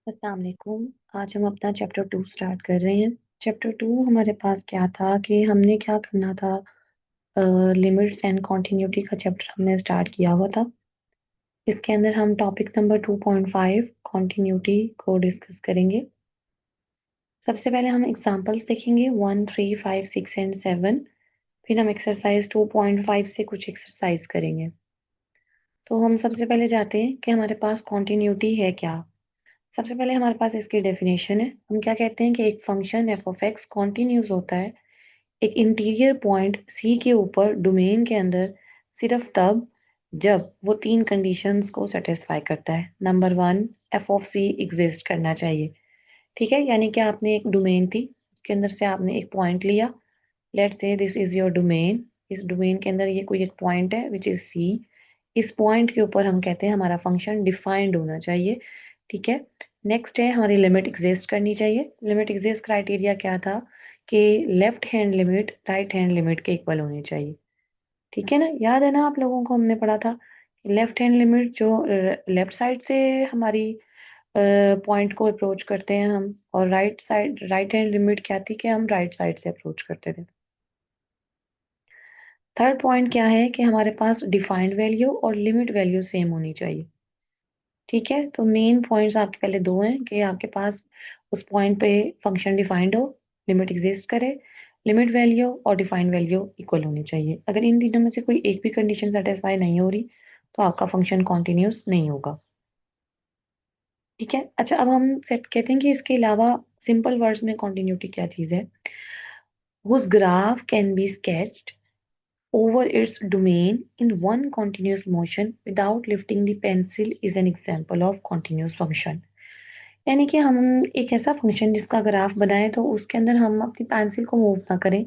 अस्सलाम वालेकुम। आज हम अपना चैप्टर 2 स्टार्ट कर रहे हैं। चैप्टर 2 हमारे पास क्या था कि हमने क्या करना था। लिमिट्स एंड कॉन्टिन्यूटी का चैप्टर हमने स्टार्ट किया हुआ था। इसके अंदर हम टॉपिक नंबर 2.5 कॉन्टिन्यूटी को डिस्कस करेंगे। सबसे पहले हम एग्जांपल्स देखेंगे 1, 3, 5, 6 एंड 7। फिर हम एक्सरसाइज 2.5 से कुछ एक्सरसाइज करेंगे। तो हम सबसे पहले जाते हैं कि हमारे पास कॉन्टिन्यूटी है क्या। सबसे पहले हमारे पास इसकी डेफिनेशन है। हम क्या कहते हैं कि एक function F of x continuous होता है एक इंटीरियर पॉइंट सी के ऊपर डोमेन के अंदर सिर्फ तब जब वो तीन कंडीशंस को सेटिस्फाई करता है। Number one, F of C exist करना चाहिए। ठीक है, यानी कि आपने एक डोमेन थी, उसके अंदर से आपने एक पॉइंट लिया। Let's say this is your domain. इस डोमेन के अंदर ये कोई एक पॉइंट है विच इज सी। इस पॉइंट के ऊपर हम कहते हैं हमारा फंक्शन डिफाइंड होना चाहिए। ठीक है। नेक्स्ट है हमारी लिमिट एग्जिस्ट करनी चाहिए। लिमिट एग्जिस्ट क्राइटेरिया क्या था कि left hand limit right hand limit के इक्वल होनी चाहिए। ठीक है ना, याद है ना आप लोगों को, हमने पढ़ा था लेफ्ट हैंड लिमिट जो लेफ्ट साइड से हमारी पॉइंट को अप्रोच करते हैं हम, और राइट हैंड लिमिट क्या थी कि हम राइट साइड से अप्रोच करते थे। थर्ड पॉइंट क्या है कि हमारे पास डिफाइंड वैल्यू और लिमिट वैल्यू सेम होनी चाहिए। ठीक है, तो मेन पॉइंट्स आपके पहले दो हैं कि आपके पास उस पॉइंट पे फंक्शन डिफाइंड हो, लिमिट एग्जिस्ट करे, लिमिट वैल्यू और डिफाइंड वैल्यू इक्वल होनी चाहिए। अगर इन तीनों में से कोई एक भी कंडीशन सेटिस्फाई नहीं हो रही तो आपका फंक्शन कॉन्टिन्यूस नहीं होगा। ठीक है, अच्छा अब हम सेट कहते हैं कि इसके अलावा सिंपल वर्ड्स में कॉन्टिन्यूटी क्या चीज़ है। whose graph can be sketched over its domain in one continuous motion without lifting the pencil is an example of continuous function। यानी कि हम एक ऐसा फंक्शन जिसका ग्राफ बनाए तो उसके अंदर हम अपनी पेंसिल को मूव ना करें,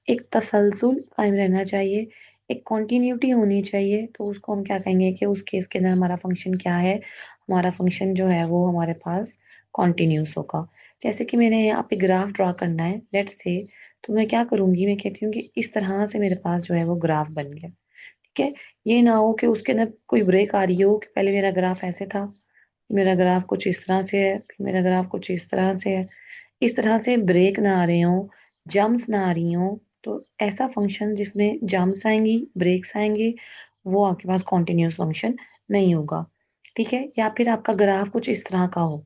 एक तसलसल कायम रहना चाहिए, एक कॉन्टिन्यूटी होनी चाहिए, तो उसको हम क्या कहेंगे कि उस केस के अंदर हमारा फंक्शन क्या है। हमारा फंक्शन जो है वो हमारे पास कॉन्टिन्यूस होगा। जैसे कि मैंने यहाँ पे ग्राफ ड्रॉ करना है लेट्स से, तो मैं क्या करूंगी, मैं कहती हूँ कि इस तरह से मेरे पास जो है वो ग्राफ बन गया। ठीक है, ये ना हो कि उसके अंदर कोई ब्रेक आ रही हो कि पहले मेरा ग्राफ ऐसे था, मेरा ग्राफ कुछ इस तरह से है, फिर मेरा ग्राफ कुछ इस तरह से है। इस तरह से ब्रेक ना आ रहे हो, जम्प्स ना आ रही हो, तो ऐसा फंक्शन जिसमें जम्प्स आएंगी ब्रेक्स आएंगे वो आपके पास कॉन्टिन्यूस फंक्शन नहीं होगा। ठीक है, या फिर आपका ग्राफ कुछ इस तरह का हो।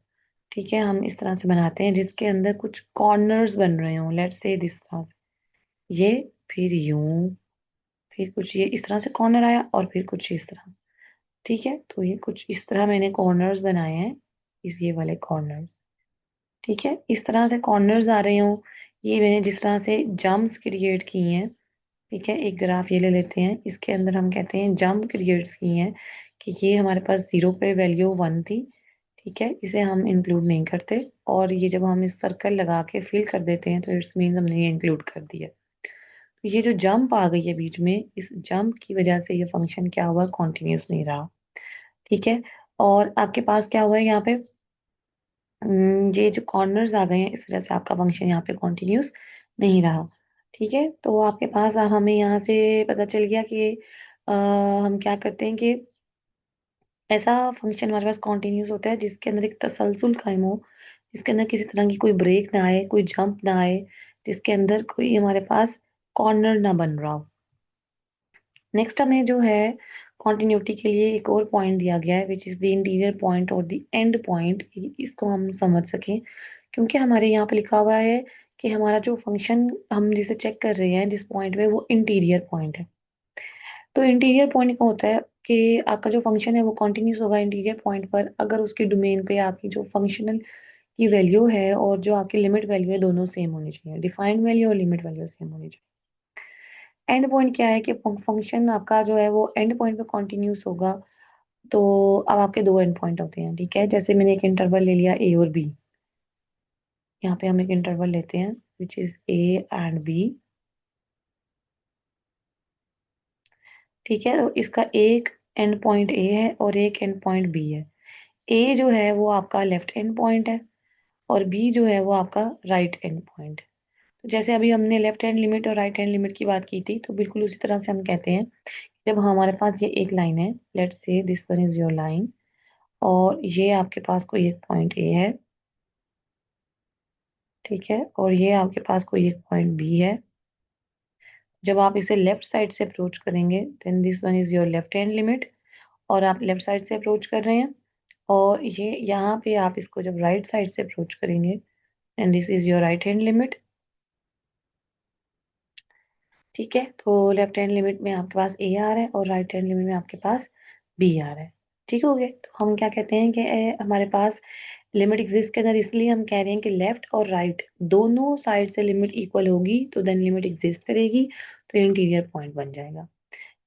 ठीक है, हम इस तरह से बनाते हैं जिसके अंदर कुछ कॉर्नर्स बन रहे हो, लेट्स से दिस तरह से, ये फिर यूं, फिर कुछ ये इस तरह से कॉर्नर आया और फिर कुछ इस तरह। ठीक है, तो ये कुछ इस तरह मैंने कॉर्नर्स बनाए हैं, इस ये वाले कॉर्नर्स। ठीक है, इस तरह से कॉर्नर्स आ रहे हो, ये मैंने जिस तरह से जम्प्स क्रिएट किए हैं। ठीक है, एक ग्राफ ये ले लेते हैं, इसके अंदर हम कहते हैं जंप क्रिएट्स किए हैं कि ये हमारे पास जीरो पे वैल्यू वन थी। ठीक है, इसे हम इंक्लूड नहीं करते, और ये जब हम इस सर्कल लगा के फिल कर देते हैं तो इट्स मीन हमने ये इंक्लूड कर दिया। तो ये जो जंप आ गई है बीच में, इस जंप की वजह से ये फंक्शन क्या हुआ, कॉन्टिन्यूस नहीं रहा। ठीक है, और आपके पास क्या हुआ है यहाँ पे, ये जो कॉर्नर्स आ गए हैं इस वजह से आपका फंक्शन यहाँ पे कॉन्टिन्यूस नहीं रहा। ठीक है, तो आपके पास हमें यहाँ से पता चल गया कि हम क्या करते हैं कि ऐसा फंक्शन हमारे पास कॉन्टिन्यूस होता है जिसके अंदर एक तसलसल कायम हो, जिसके अंदर किसी तरह की कोई ब्रेक ना आए, कोई जंप ना आए, जिसके अंदर कोई हमारे पास कॉर्नर ना बन रहा हो। नेक्स्ट हमें जो है कॉन्टिन्यूटी के लिए एक और पॉइंट दिया गया है which is the interior point और द एंड पॉइंट। इसको हम समझ सकें, क्योंकि हमारे यहाँ पे लिखा हुआ है कि हमारा जो फंक्शन हम जिसे चेक कर रहे हैं जिस पॉइंट पे, वो इंटीरियर पॉइंट है। तो इंटीरियर पॉइंट का होता है कि आपका जो फंक्शन है वो कॉन्टिन्यूस होगा इंटीरियर पॉइंट पर अगर उसके डोमेन पे आपकी जो फंक्शनल की वैल्यू है और जो आपकी लिमिट वैल्यू है दोनों सेम होनी चाहिए, डिफाइंड वैल्यू और लिमिट वैल्यू सेम होनी चाहिए। एंड पॉइंट क्या है कि फंक्शन आपका जो है वो एंड पॉइंट पे कॉन्टिन्यूस होगा। तो अब आपके दो एंड पॉइंट होते हैं। ठीक है, जैसे मैंने एक इंटरवल ले लिया ए और बी, यहाँ पे हम एक इंटरवल लेते हैं which is A and B. ठीक है, तो इसका एक एंड पॉइंट ए है और एक एंड पॉइंट बी है। ए जो है वो आपका लेफ्ट एंड पॉइंट है और बी जो है वो आपका राइट एंड पॉइंट है। तो जैसे अभी हमने लेफ्ट हैंड लिमिट और राइट हैंड लिमिट की बात की थी, तो बिल्कुल उसी तरह से हम कहते हैं जब हमारे पास ये एक लाइन है, let's say this one is your line, और ये आपके पास कोई एक पॉइंट ए है, ठीक है, और ये आपके पास कोई एक पॉइंट बी है। जब आप इसे लेफ्ट साइड से अप्रोच करेंगे then this one is your left hand limit, और आप लेफ्ट साइड से अप्रोच कर रहे हैं। और ये यहाँ पे आप इसको जब राइट साइड से अप्रोच करेंगे and this is your right hand limit, ठीक है। तो लेफ्ट हैंड लिमिट में आपके पास ए आ रहा है और राइट हैंड लिमिट में आपके पास बी आ रहा है, ठीक हो गया। तो हम क्या कहते हैं कि हमारे पास लिमिट एग्जिस्ट के अंदर, इसलिए हम कह रहे हैं कि लेफ्ट और राइट दोनों साइड से लिमिट इक्वल होगी तो देन लिमिट एग्जिस्ट करेगी, तो इंटीरियर पॉइंट बन जाएगा।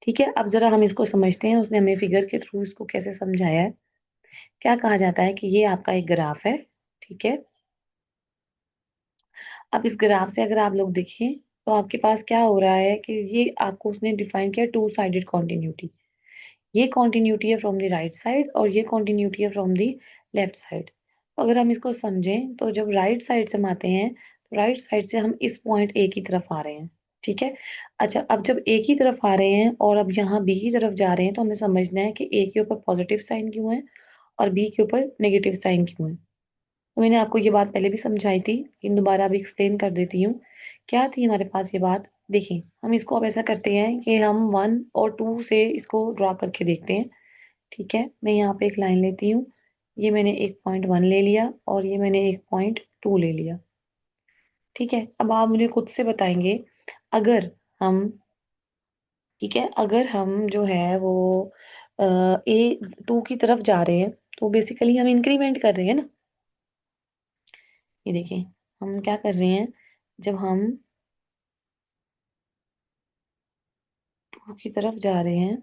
ठीक है, अब जरा हम इसको समझते हैं उसने हमें फिगर के थ्रू इसको कैसे समझाया है। क्या कहा जाता है कि ये आपका एक ग्राफ है, ठीक है। अब इस ग्राफ से अगर आप लोग देखें तो आपके पास क्या हो रहा है कि ये आपको उसने डिफाइन किया टू साइडेड कॉन्टिन्यूटी। ये कॉन्टिन्यूटी है फ्रॉम द राइट साइड और ये कॉन्टिन्यूटी है फ्रॉम द लेफ्ट साइड। अगर हम इसको समझें तो जब राइट साइड से हम आते हैं तो राइट साइड से हम इस पॉइंट ए की तरफ आ रहे हैं, ठीक है। अच्छा, अब जब ए की तरफ आ रहे हैं और अब यहाँ बी की तरफ जा रहे हैं तो हमें समझना है कि ए के ऊपर पॉजिटिव साइन क्यों है और बी के ऊपर नेगेटिव साइन क्यों है। तो मैंने आपको ये बात पहले भी समझाई थी लेकिन दोबारा अभी एक्सप्लेन कर देती हूँ। क्या थी हमारे पास ये बात, देखिए हम इसको अब ऐसा करते हैं कि हम 1 और 2 से इसको ड्रॉ करके देखते हैं, ठीक है। मैं यहाँ पे एक लाइन लेती हूँ, ये मैंने एक पॉइंट 1 ले लिया और ये मैंने एक पॉइंट 2 ले लिया, ठीक है। अब आप मुझे खुद से बताएंगे, अगर हम, ठीक है, अगर हम जो है वो A2 की तरफ जा रहे हैं तो बेसिकली हम इंक्रीमेंट कर रहे हैं ना। ये देखिए, हम क्या कर रहे हैं, जब हम 2 की तरफ जा रहे हैं,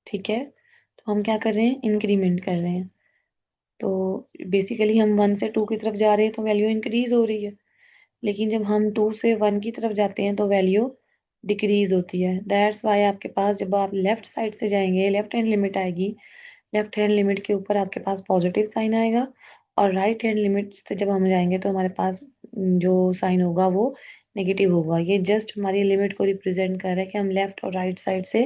ठीक है, तो हम क्या कर रहे हैं, इंक्रीमेंट कर रहे हैं। तो बेसिकली हम 1 से 2 की तरफ जा रहे हैं तो वैल्यू इंक्रीज हो रही है, लेकिन जब हम 2 से 1 की तरफ जाते हैं तो वैल्यू डिक्रीज होती है। दैट्स वाई आपके पास जब आप लेफ्ट साइड से जाएंगे लेफ्ट हैंड लिमिट आएगी, लेफ्ट हैंड लिमिट के ऊपर आपके पास पॉजिटिव साइन आएगा, और राइट हैंड लिमिट से जब हम जाएंगे तो हमारे पास जो साइन होगा वो नेगेटिव होगा। ये जस्ट हमारी लिमिट को रिप्रेजेंट कर रहा है कि हम लेफ्ट और राइट साइड से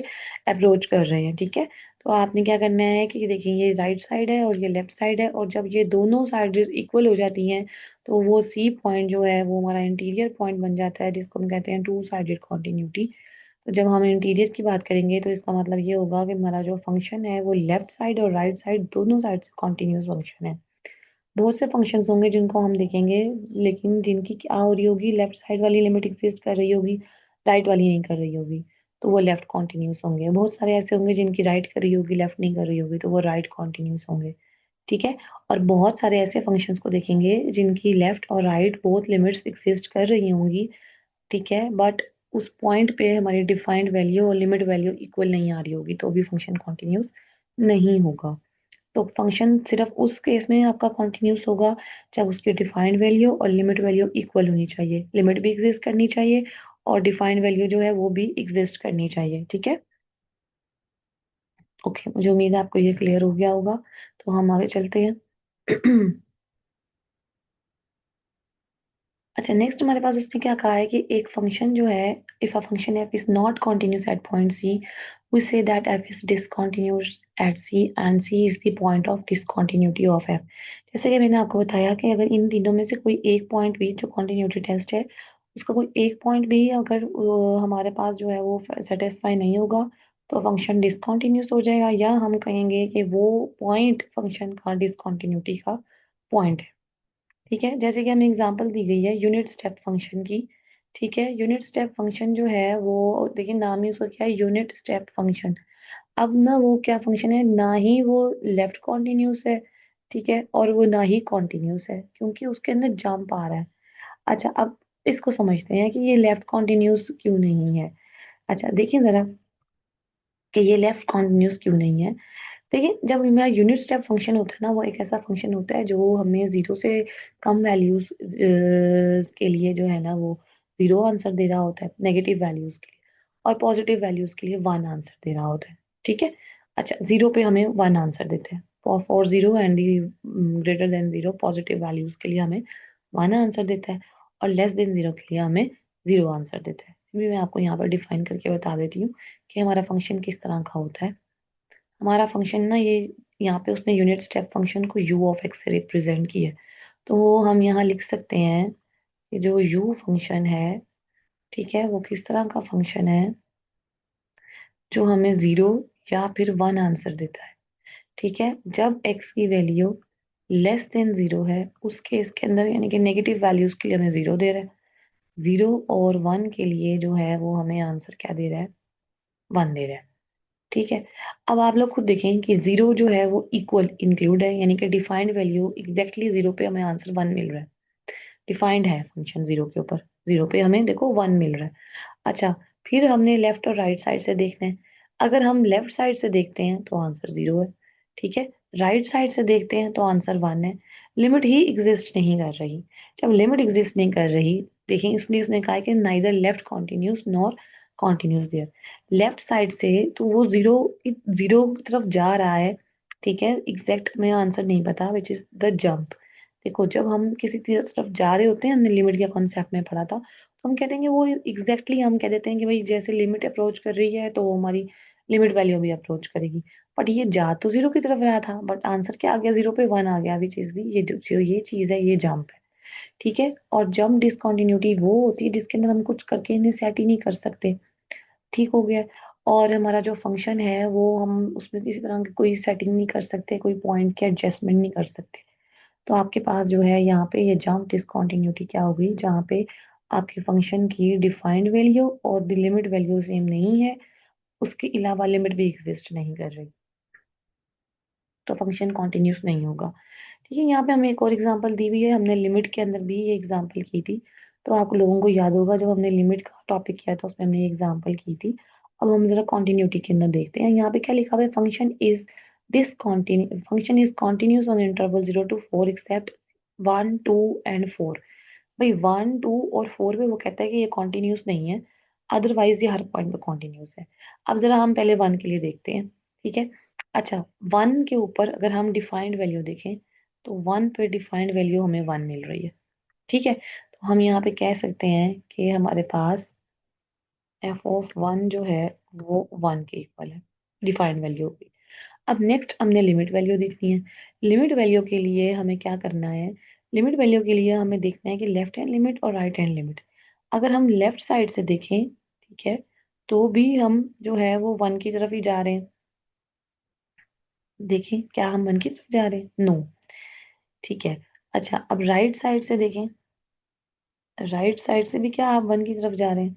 अप्रोच कर रहे हैं, ठीक है। तो आपने क्या करना है कि देखिए ये राइट साइड है और ये लेफ्ट साइड है, और जब ये दोनों साइड इक्वल हो जाती हैं तो वो सी पॉइंट जो है वो हमारा इंटीरियर पॉइंट बन जाता है, जिसको हम कहते हैं टू साइडेड कॉन्टिन्यूटी। तो जब हम इंटीरियर की बात करेंगे तो इसका मतलब ये होगा कि हमारा जो फंक्शन है वो लेफ्ट साइड और राइट साइड दोनों साइड से कॉन्टिन्यूस फंक्शन है। बहुत से फंक्शंस होंगे जिनको हम देखेंगे, लेकिन जिनकी क्या हो रही होगी, लेफ्ट साइड वाली लिमिट एग्जिस्ट कर रही होगी, राइट वाली नहीं कर रही होगी, तो वो लेफ्ट कॉन्टिन्यूस होंगे। बहुत सारे ऐसे होंगे जिनकी राइट कर रही होगी लेफ्ट नहीं कर रही होगी, तो वो राइट कॉन्टिन्यूस होंगे, ठीक है। और बहुत सारे ऐसे फंक्शंस को देखेंगे जिनकी लेफ्ट और राइट बोथ लिमिट्स एग्जिस्ट कर रही होंगी, ठीक है, बट उस पॉइंट पे हमारी डिफाइंड वैल्यू और लिमिट वैल्यू इक्वल नहीं आ रही होगी तो भी फंक्शन कॉन्टिन्यूस नहीं होगा। तो फंक्शन सिर्फ उस केस में आपका कॉन्टिन्यूस होगा जब उसकी डिफाइंड वैल्यू और लिमिट वैल्यू इक्वल होनी चाहिए, लिमिट भी एग्जिस्ट करनी चाहिए और डिफाइंड वैल्यू जो है वो भी एग्जिस्ट करनी चाहिए, ठीक है। ओके, मुझे उम्मीद है आपको ये क्लियर हो गया होगा, तो हम आगे चलते हैं। अच्छा, नेक्स्ट हमारे पास उसने क्या कहा है कि एक फंक्शन जो है, if a function F is not continuous at point C, we say that F is discontinuous at C and C is the point of discontinuity of F. जैसे कि मैंने आपको बताया कि अगर इन तीनों में से कोई एक पॉइंट भी जो कॉन्टिन्यूटी टेस्ट है, उसका कोई एक पॉइंट भी अगर हमारे पास जो है वो सेटिस्फाई नहीं होगा तो फंक्शन डिसकॉन्टिन्यूस हो जाएगा, या हम कहेंगे कि वो पॉइंट फंक्शन का डिसकॉन्टिन्यूटी का पॉइंट है, ठीक है। जैसे कि हमें एग्जांपल दी गई है यूनिट स्टेप फंक्शन की, ठीक है। यूनिट स्टेप फंक्शन जो है वो, देखिए नाम ही उसका क्या है, यूनिट स्टेप फंक्शन। अब ना वो क्या फंक्शन है, ना ही वो लेफ्ट कॉन्टिन्यूस है, ठीक है, और वो ना ही कॉन्टिन्यूस है क्योंकि उसके अंदर जंप आ रहा है। अच्छा, अब इसको समझते हैं कि ये लेफ्ट कॉन्टिन्यूस क्यों नहीं है। अच्छा देखिए जरा कि ये लेफ्ट कॉन्टिन्यूस क्यों नहीं है। देखिए, जब मेरा यूनिट स्टेप फंक्शन होता है ना, वो एक ऐसा फंक्शन होता है जो हमें जीरो से कम वैल्यूज के लिए जो है ना वो जीरो आंसर दे रहा होता है, नेगेटिव वैल्यूज के लिए, और पॉजिटिव वैल्यूज के लिए 1 आंसर दे रहा होता है, ठीक है। अच्छा, जीरो पे हमें 1 आंसर देते हैं, for for zero and greater than zero positive values के लिए हमें 1 आंसर देता है, और लेस देन जीरो के लिए हमें 0 आंसर देता है। भी मैं आपको यहाँ पर डिफाइन करके बता देती हूँ कि हमारा फंक्शन किस तरह का होता है। हमारा फंक्शन ना ये यहाँ पे उसने यूनिट स्टेप फंक्शन को u ऑफ x से रिप्रेजेंट किया है। तो हम यहाँ लिख सकते हैं कि जो u फंक्शन है, ठीक है, वो किस तरह का फंक्शन है, जो हमें 0 या फिर 1 आंसर देता है। ठीक है, जब x की वैल्यू लेस देन 0 है उस केस के अंदर, यानी कि नेगेटिव वैल्यूज के लिए हमें 0 दे रहा है, 0 और 1 के लिए जो है वो हमें आंसर क्या दे रहा है, 1 दे रहा है। ठीक है, अब आप लोग खुद देखें कि 0 जो है वो इक्वल इंक्लूड है, यानी कि डिफाइंड वैल्यू एग्जैक्टली 0 पे हमें आंसर 1 मिल रहा है। डिफाइंड है फंक्शन 0 के ऊपर, 0 पे हमें देखो 1 मिल रहा है। अच्छा, फिर हमने लेफ्ट और राइट साइड से देखना है। अगर हम लेफ्ट साइड से देखते हैं तो आंसर 0 है। ठीक है, राइट साइड से देखते हैं तो आंसर 1 है। लिमिट ही एग्जिस्ट नहीं कर रही। जब लिमिट एग्जिस्ट नहीं कर रही, देखें, इसलिए उसने कहा है कि neither left continuous nor continuous there. Left side से तो वो 0 0 की तरफ जा रहा है। ठीक है, एग्जैक्ट में आंसर नहीं पता, विच इज द जंप। देखो, जब हम किसी तरफ जा रहे होते हैं, हमने लिमिट के कॉन्सेप्ट में पढ़ा था, तो हम कहते हैं कि वो एग्जैक्टली हम कह देते हैं कि भाई जैसे लिमिट अप्रोच कर रही है तो वो हमारी लिमिट वैल्यू भी अप्रोच करेगी। बट ये जा तो 0 की तरफ रहा था, बट आंसर क्या आ गया, 0 पे 1 आ गया। अभी चीज भी ये चीज है, ये जंप है। ठीक है, और जंप डिसकंटिन्यूटी वो होती है जिसके अंदर हम कुछ करके इन्हें सेट ही नहीं कर सकते। ठीक हो गया। और हमारा जो फंक्शन है वो हम उसमें किसी तरह की कोई सेटिंग नहीं कर सकते, कोई पॉइंट के एडजस्टमेंट नहीं कर सकते। तो आपके पास जो है यहाँ पे ये जंप डिसकंटिन्यूटी क्या होगी, जहाँ पे आपके फंक्शन की डिफाइंड वैल्यू और द लिमिट वैल्यू सेम नहीं है, उसके अलावा लिमिट भी एग्जिस्ट नहीं कर रही, तो फंक्शन कॉन्टिन्यूस नहीं होगा। ठीक है, यहाँ पे हमें एक और एग्जांपल दी हुई है, हमने लिमिट के अंदर भी ये एग्जांपल की थी। तो आप लोगों को याद होगा, जब हमने लिमिट का टॉपिक किया था उसमें हमने ये एग्जांपल की थी। अब हम जरा कॉन्टिन्यूटी के अंदर देखते हैं, यहाँ पे क्या लिखा हुआ है, function is continuous on interval 0 to 4 except 1 2 and 4। भाई 1 2 और 4 में वो कहता है कि ये कॉन्टिन्यूस नहीं है, अदरवाइज ये हर पॉइंट पे कॉन्टिन्यूस है। अब जरा हम पहले 1 के लिए देखते हैं। ठीक है, अच्छा, 1 के ऊपर अगर हम डिफाइंड वैल्यू देखें तो 1 पे डिफाइंड वैल्यू हमें 1 मिल रही है। ठीक है, तो हम यहाँ पे कह सकते हैं कि हमारे पास f(1) जो है वो 1 के इक्वल है, डिफाइंड वैल्यू की। अब नेक्स्ट हमने लिमिट वैल्यू देखनी है। लिमिट वैल्यू के लिए हमें क्या करना है, लिमिट वैल्यू के लिए हमें देखना है कि लेफ्ट हैंड लिमिट और राइट हैंड लिमिट। अगर हम लेफ्ट साइड से देखें, ठीक है, तो भी हम जो है वो 1 की तरफ ही जा रहे हैं। देखें, क्या हम 1 की तरफ जा रहे हैं, नो। ठीक है, अच्छा, अब राइट साइड से देखें, राइट साइड से भी क्या आप 1 की तरफ जा रहे हैं,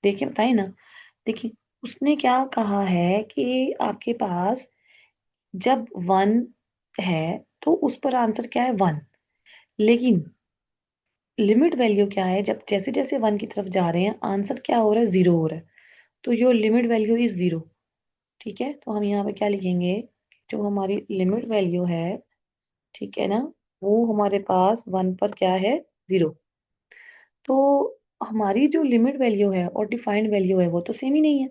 देखिए बताइए ना। देखिए, उसने क्या कहा है कि आपके पास जब 1 है तो उस पर आंसर क्या है, 1। लेकिन लिमिट वैल्यू क्या है, जब जैसे जैसे 1 की तरफ जा रहे हैं आंसर क्या हो रहा है, 0 हो रहा है। तो योर लिमिट वैल्यू इज 0। ठीक है, तो हम यहाँ पे क्या लिखेंगे, जो हमारी लिमिट वैल्यू है, ठीक है ना, वो हमारे पास 1 पर क्या है, 0। तो हमारी जो लिमिट वैल्यू है और डिफाइंड वैल्यू है वो तो सेम ही नहीं है।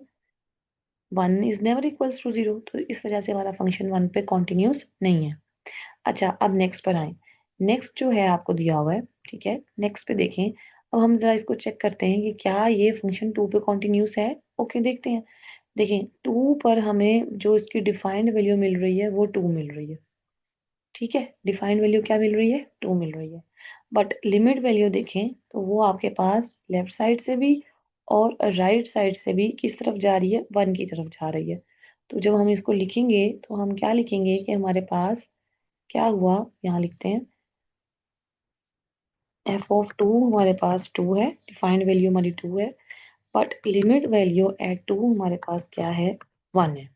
1 इज नेवर इक्वल्स टू 0, तो इस वजह से हमारा फंक्शन 1 पे कॉन्टिन्यूस नहीं है। अच्छा, अब नेक्स्ट पर आए। नेक्स्ट जो है आपको दिया हुआ है, ठीक है, नेक्स्ट पे देखें। अब हम जरा इसको चेक करते हैं कि क्या ये फंक्शन 2 पे कॉन्टिन्यूस है। ओके, देखते हैं। देखें, 2 पर हमें जो इसकी डिफाइंड वैल्यू मिल रही है वो 2 मिल रही है। ठीक है, डिफाइंड वैल्यू क्या मिल रही है, 2 मिल रही है। बट लिमिट वैल्यू देखें तो वो आपके पास लेफ्ट साइड से भी और राइट साइड से भी किस तरफ जा रही है, 1 की तरफ जा रही है। तो जब हम इसको लिखेंगे तो हम क्या लिखेंगे कि हमारे पास क्या हुआ, यहाँ लिखते हैं f(2) हमारे पास 2 है, डिफाइंड वैल्यू हमारी 2 है, बट लिमिट वैल्यू एट 2 हमारे पास क्या है, 1 है।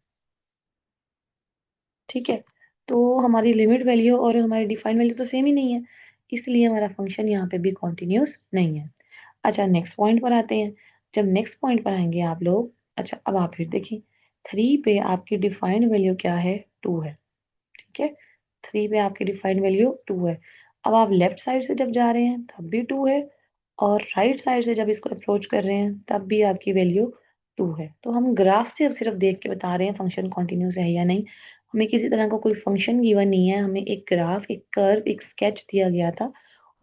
ठीक है, तो हमारी लिमिट वैल्यू और हमारी डिफाइंड वैल्यू तो सेम ही नहीं है, इसलिए हमारा फंक्शन यहाँ पे भी कॉन्टिन्यूस नहीं है। अच्छा, नेक्स्ट पॉइंट पर आते हैं। जब नेक्स्ट पॉइंट पर आएंगे आप लोग, अच्छा, अब आप फिर देखिए, 3 पे आपकी डिफाइंड वैल्यू क्या है, 2 है। ठीक है, 3 पे आपकी डिफाइंड वैल्यू 2 है। अब आप लेफ्ट साइड से जब जा रहे हैं तब भी 2 है, और राइट साइड से जब इसको अप्रोच कर रहे हैं तब भी आपकी वैल्यू 2 है। तो हम ग्राफ से अब सिर्फ देख के बता रहे हैं फंक्शन कॉन्टिन्यूस है या नहीं। हमें किसी तरह का कोई फंक्शन गिवन नहीं है, हमें एक ग्राफ, एक कर्व, एक स्केच दिया गया था।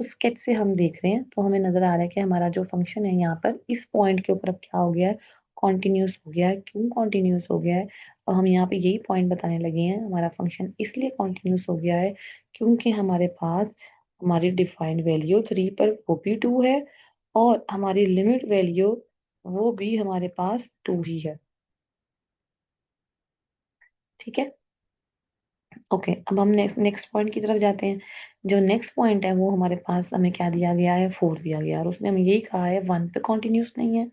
उस स्केच से हम देख रहे हैं, तो हमें नजर आ रहा है कि हमारा जो फंक्शन है यहाँ पर इस पॉइंट के ऊपर अब क्या हो गया है, कॉन्टिन्यूस हो गया है। क्यों कॉन्टिन्यूस हो गया है, और हम यहाँ पे यही पॉइंट बताने लगे हैं, हमारा फंक्शन इसलिए कॉन्टिन्यूस हो गया है क्योंकि हमारे पास हमारी डिफाइंड वैल्यू 3 पर वो भी 2 है और हमारी लिमिट वैल्यू वो भी हमारे पास 2 ही है। ठीक है। ओके, अब हम नेक्स्ट पॉइंट की तरफ जाते हैं। जो नेक्स्ट पॉइंट है वो हमारे पास हमें क्या दिया गया है, 4 दिया गया है और उसने हमें यही कहा है 1 पे कॉन्टिन्यूस नहीं है,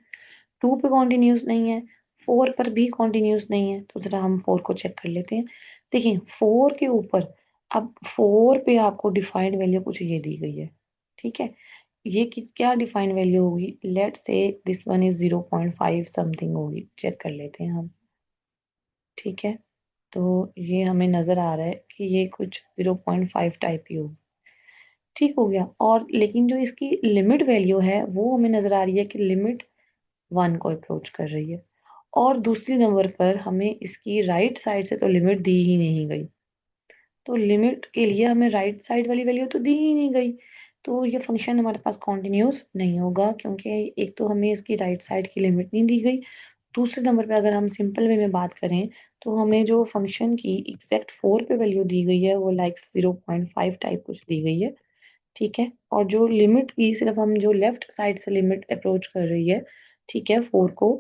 2 पे कॉन्टिन्यूस नहीं है, 4 पर भी कॉन्टिन्यूस नहीं है। तो जरा हम 4 को चेक कर लेते हैं। देखिए 4 के ऊपर, अब 4 पे आपको डिफाइंड वैल्यू कुछ ये दी गई है। ठीक है, ये क्या डिफाइंड वैल्यू होगी, लेट से दिस वन इज 0.5 समथिंग होगी, चेक कर लेते हैं हम। ठीक है, तो ये हमें नजर आ रहा है कि ये कुछ 0.5 टाइप की होगी। ठीक हो गया, और लेकिन जो इसकी लिमिट वैल्यू है वो हमें नजर आ रही है कि लिमिट 1 को अप्रोच कर रही है। और दूसरी नंबर पर हमें इसकी राइट साइड से तो लिमिट दी ही नहीं गई, तो लिमिट के लिए हमें राइट साइड वाली वैल्यू तो दी ही नहीं गई। तो ये फंक्शन हमारे पास कॉन्टिन्यूस नहीं होगा क्योंकि एक तो हमें इसकी राइट साइड की लिमिट नहीं दी गई। दूसरे नंबर पे अगर हम सिंपल वे में बात करें तो हमें जो फंक्शन की एग्जैक्ट 4 पे वैल्यू दी गई है वो लाइक 0.5 टाइप कुछ दी गई है। ठीक है, और जो लिमिट की सिर्फ हम जो लेफ्ट साइड से लिमिट अप्रोच कर रही है, ठीक है, 4 को,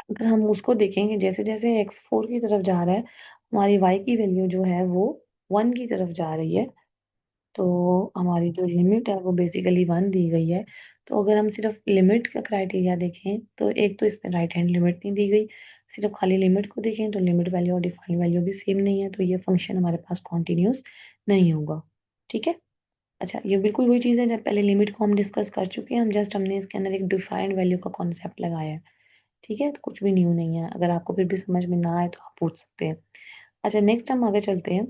अगर हम उसको देखेंगे जैसे जैसे एक्स 4 की तरफ जा रहा है, हमारी वाई की वैल्यू जो है वो 1 की तरफ जा रही है। तो हमारी जो लिमिट है वो बेसिकली 1 दी गई है। तो अगर हम सिर्फ लिमिट का क्राइटेरिया देखें तो एक तो इसमें राइट हैंड लिमिट नहीं दी गई, सिर्फ खाली लिमिट को देखें तो लिमिट वैल्यू और डिफाइंड वैल्यू भी सेम नहीं है, तो ये फंक्शन हमारे पास कॉन्टिन्यूस नहीं होगा। ठीक है। अच्छा, ये बिल्कुल वही चीज़ है जब पहले लिमिट को हम डिस्कस कर चुके हैं, हम जस्ट हमने इसके अंदर एक डिफाइंड वैल्यू का कॉन्सेप्ट लगाया है। ठीक है, तो कुछ भी न्यू नहीं है, अगर आपको फिर भी समझ में ना आए तो आप पूछ सकते हैं। अच्छा, नेक्स्ट हम आगे चलते हैं।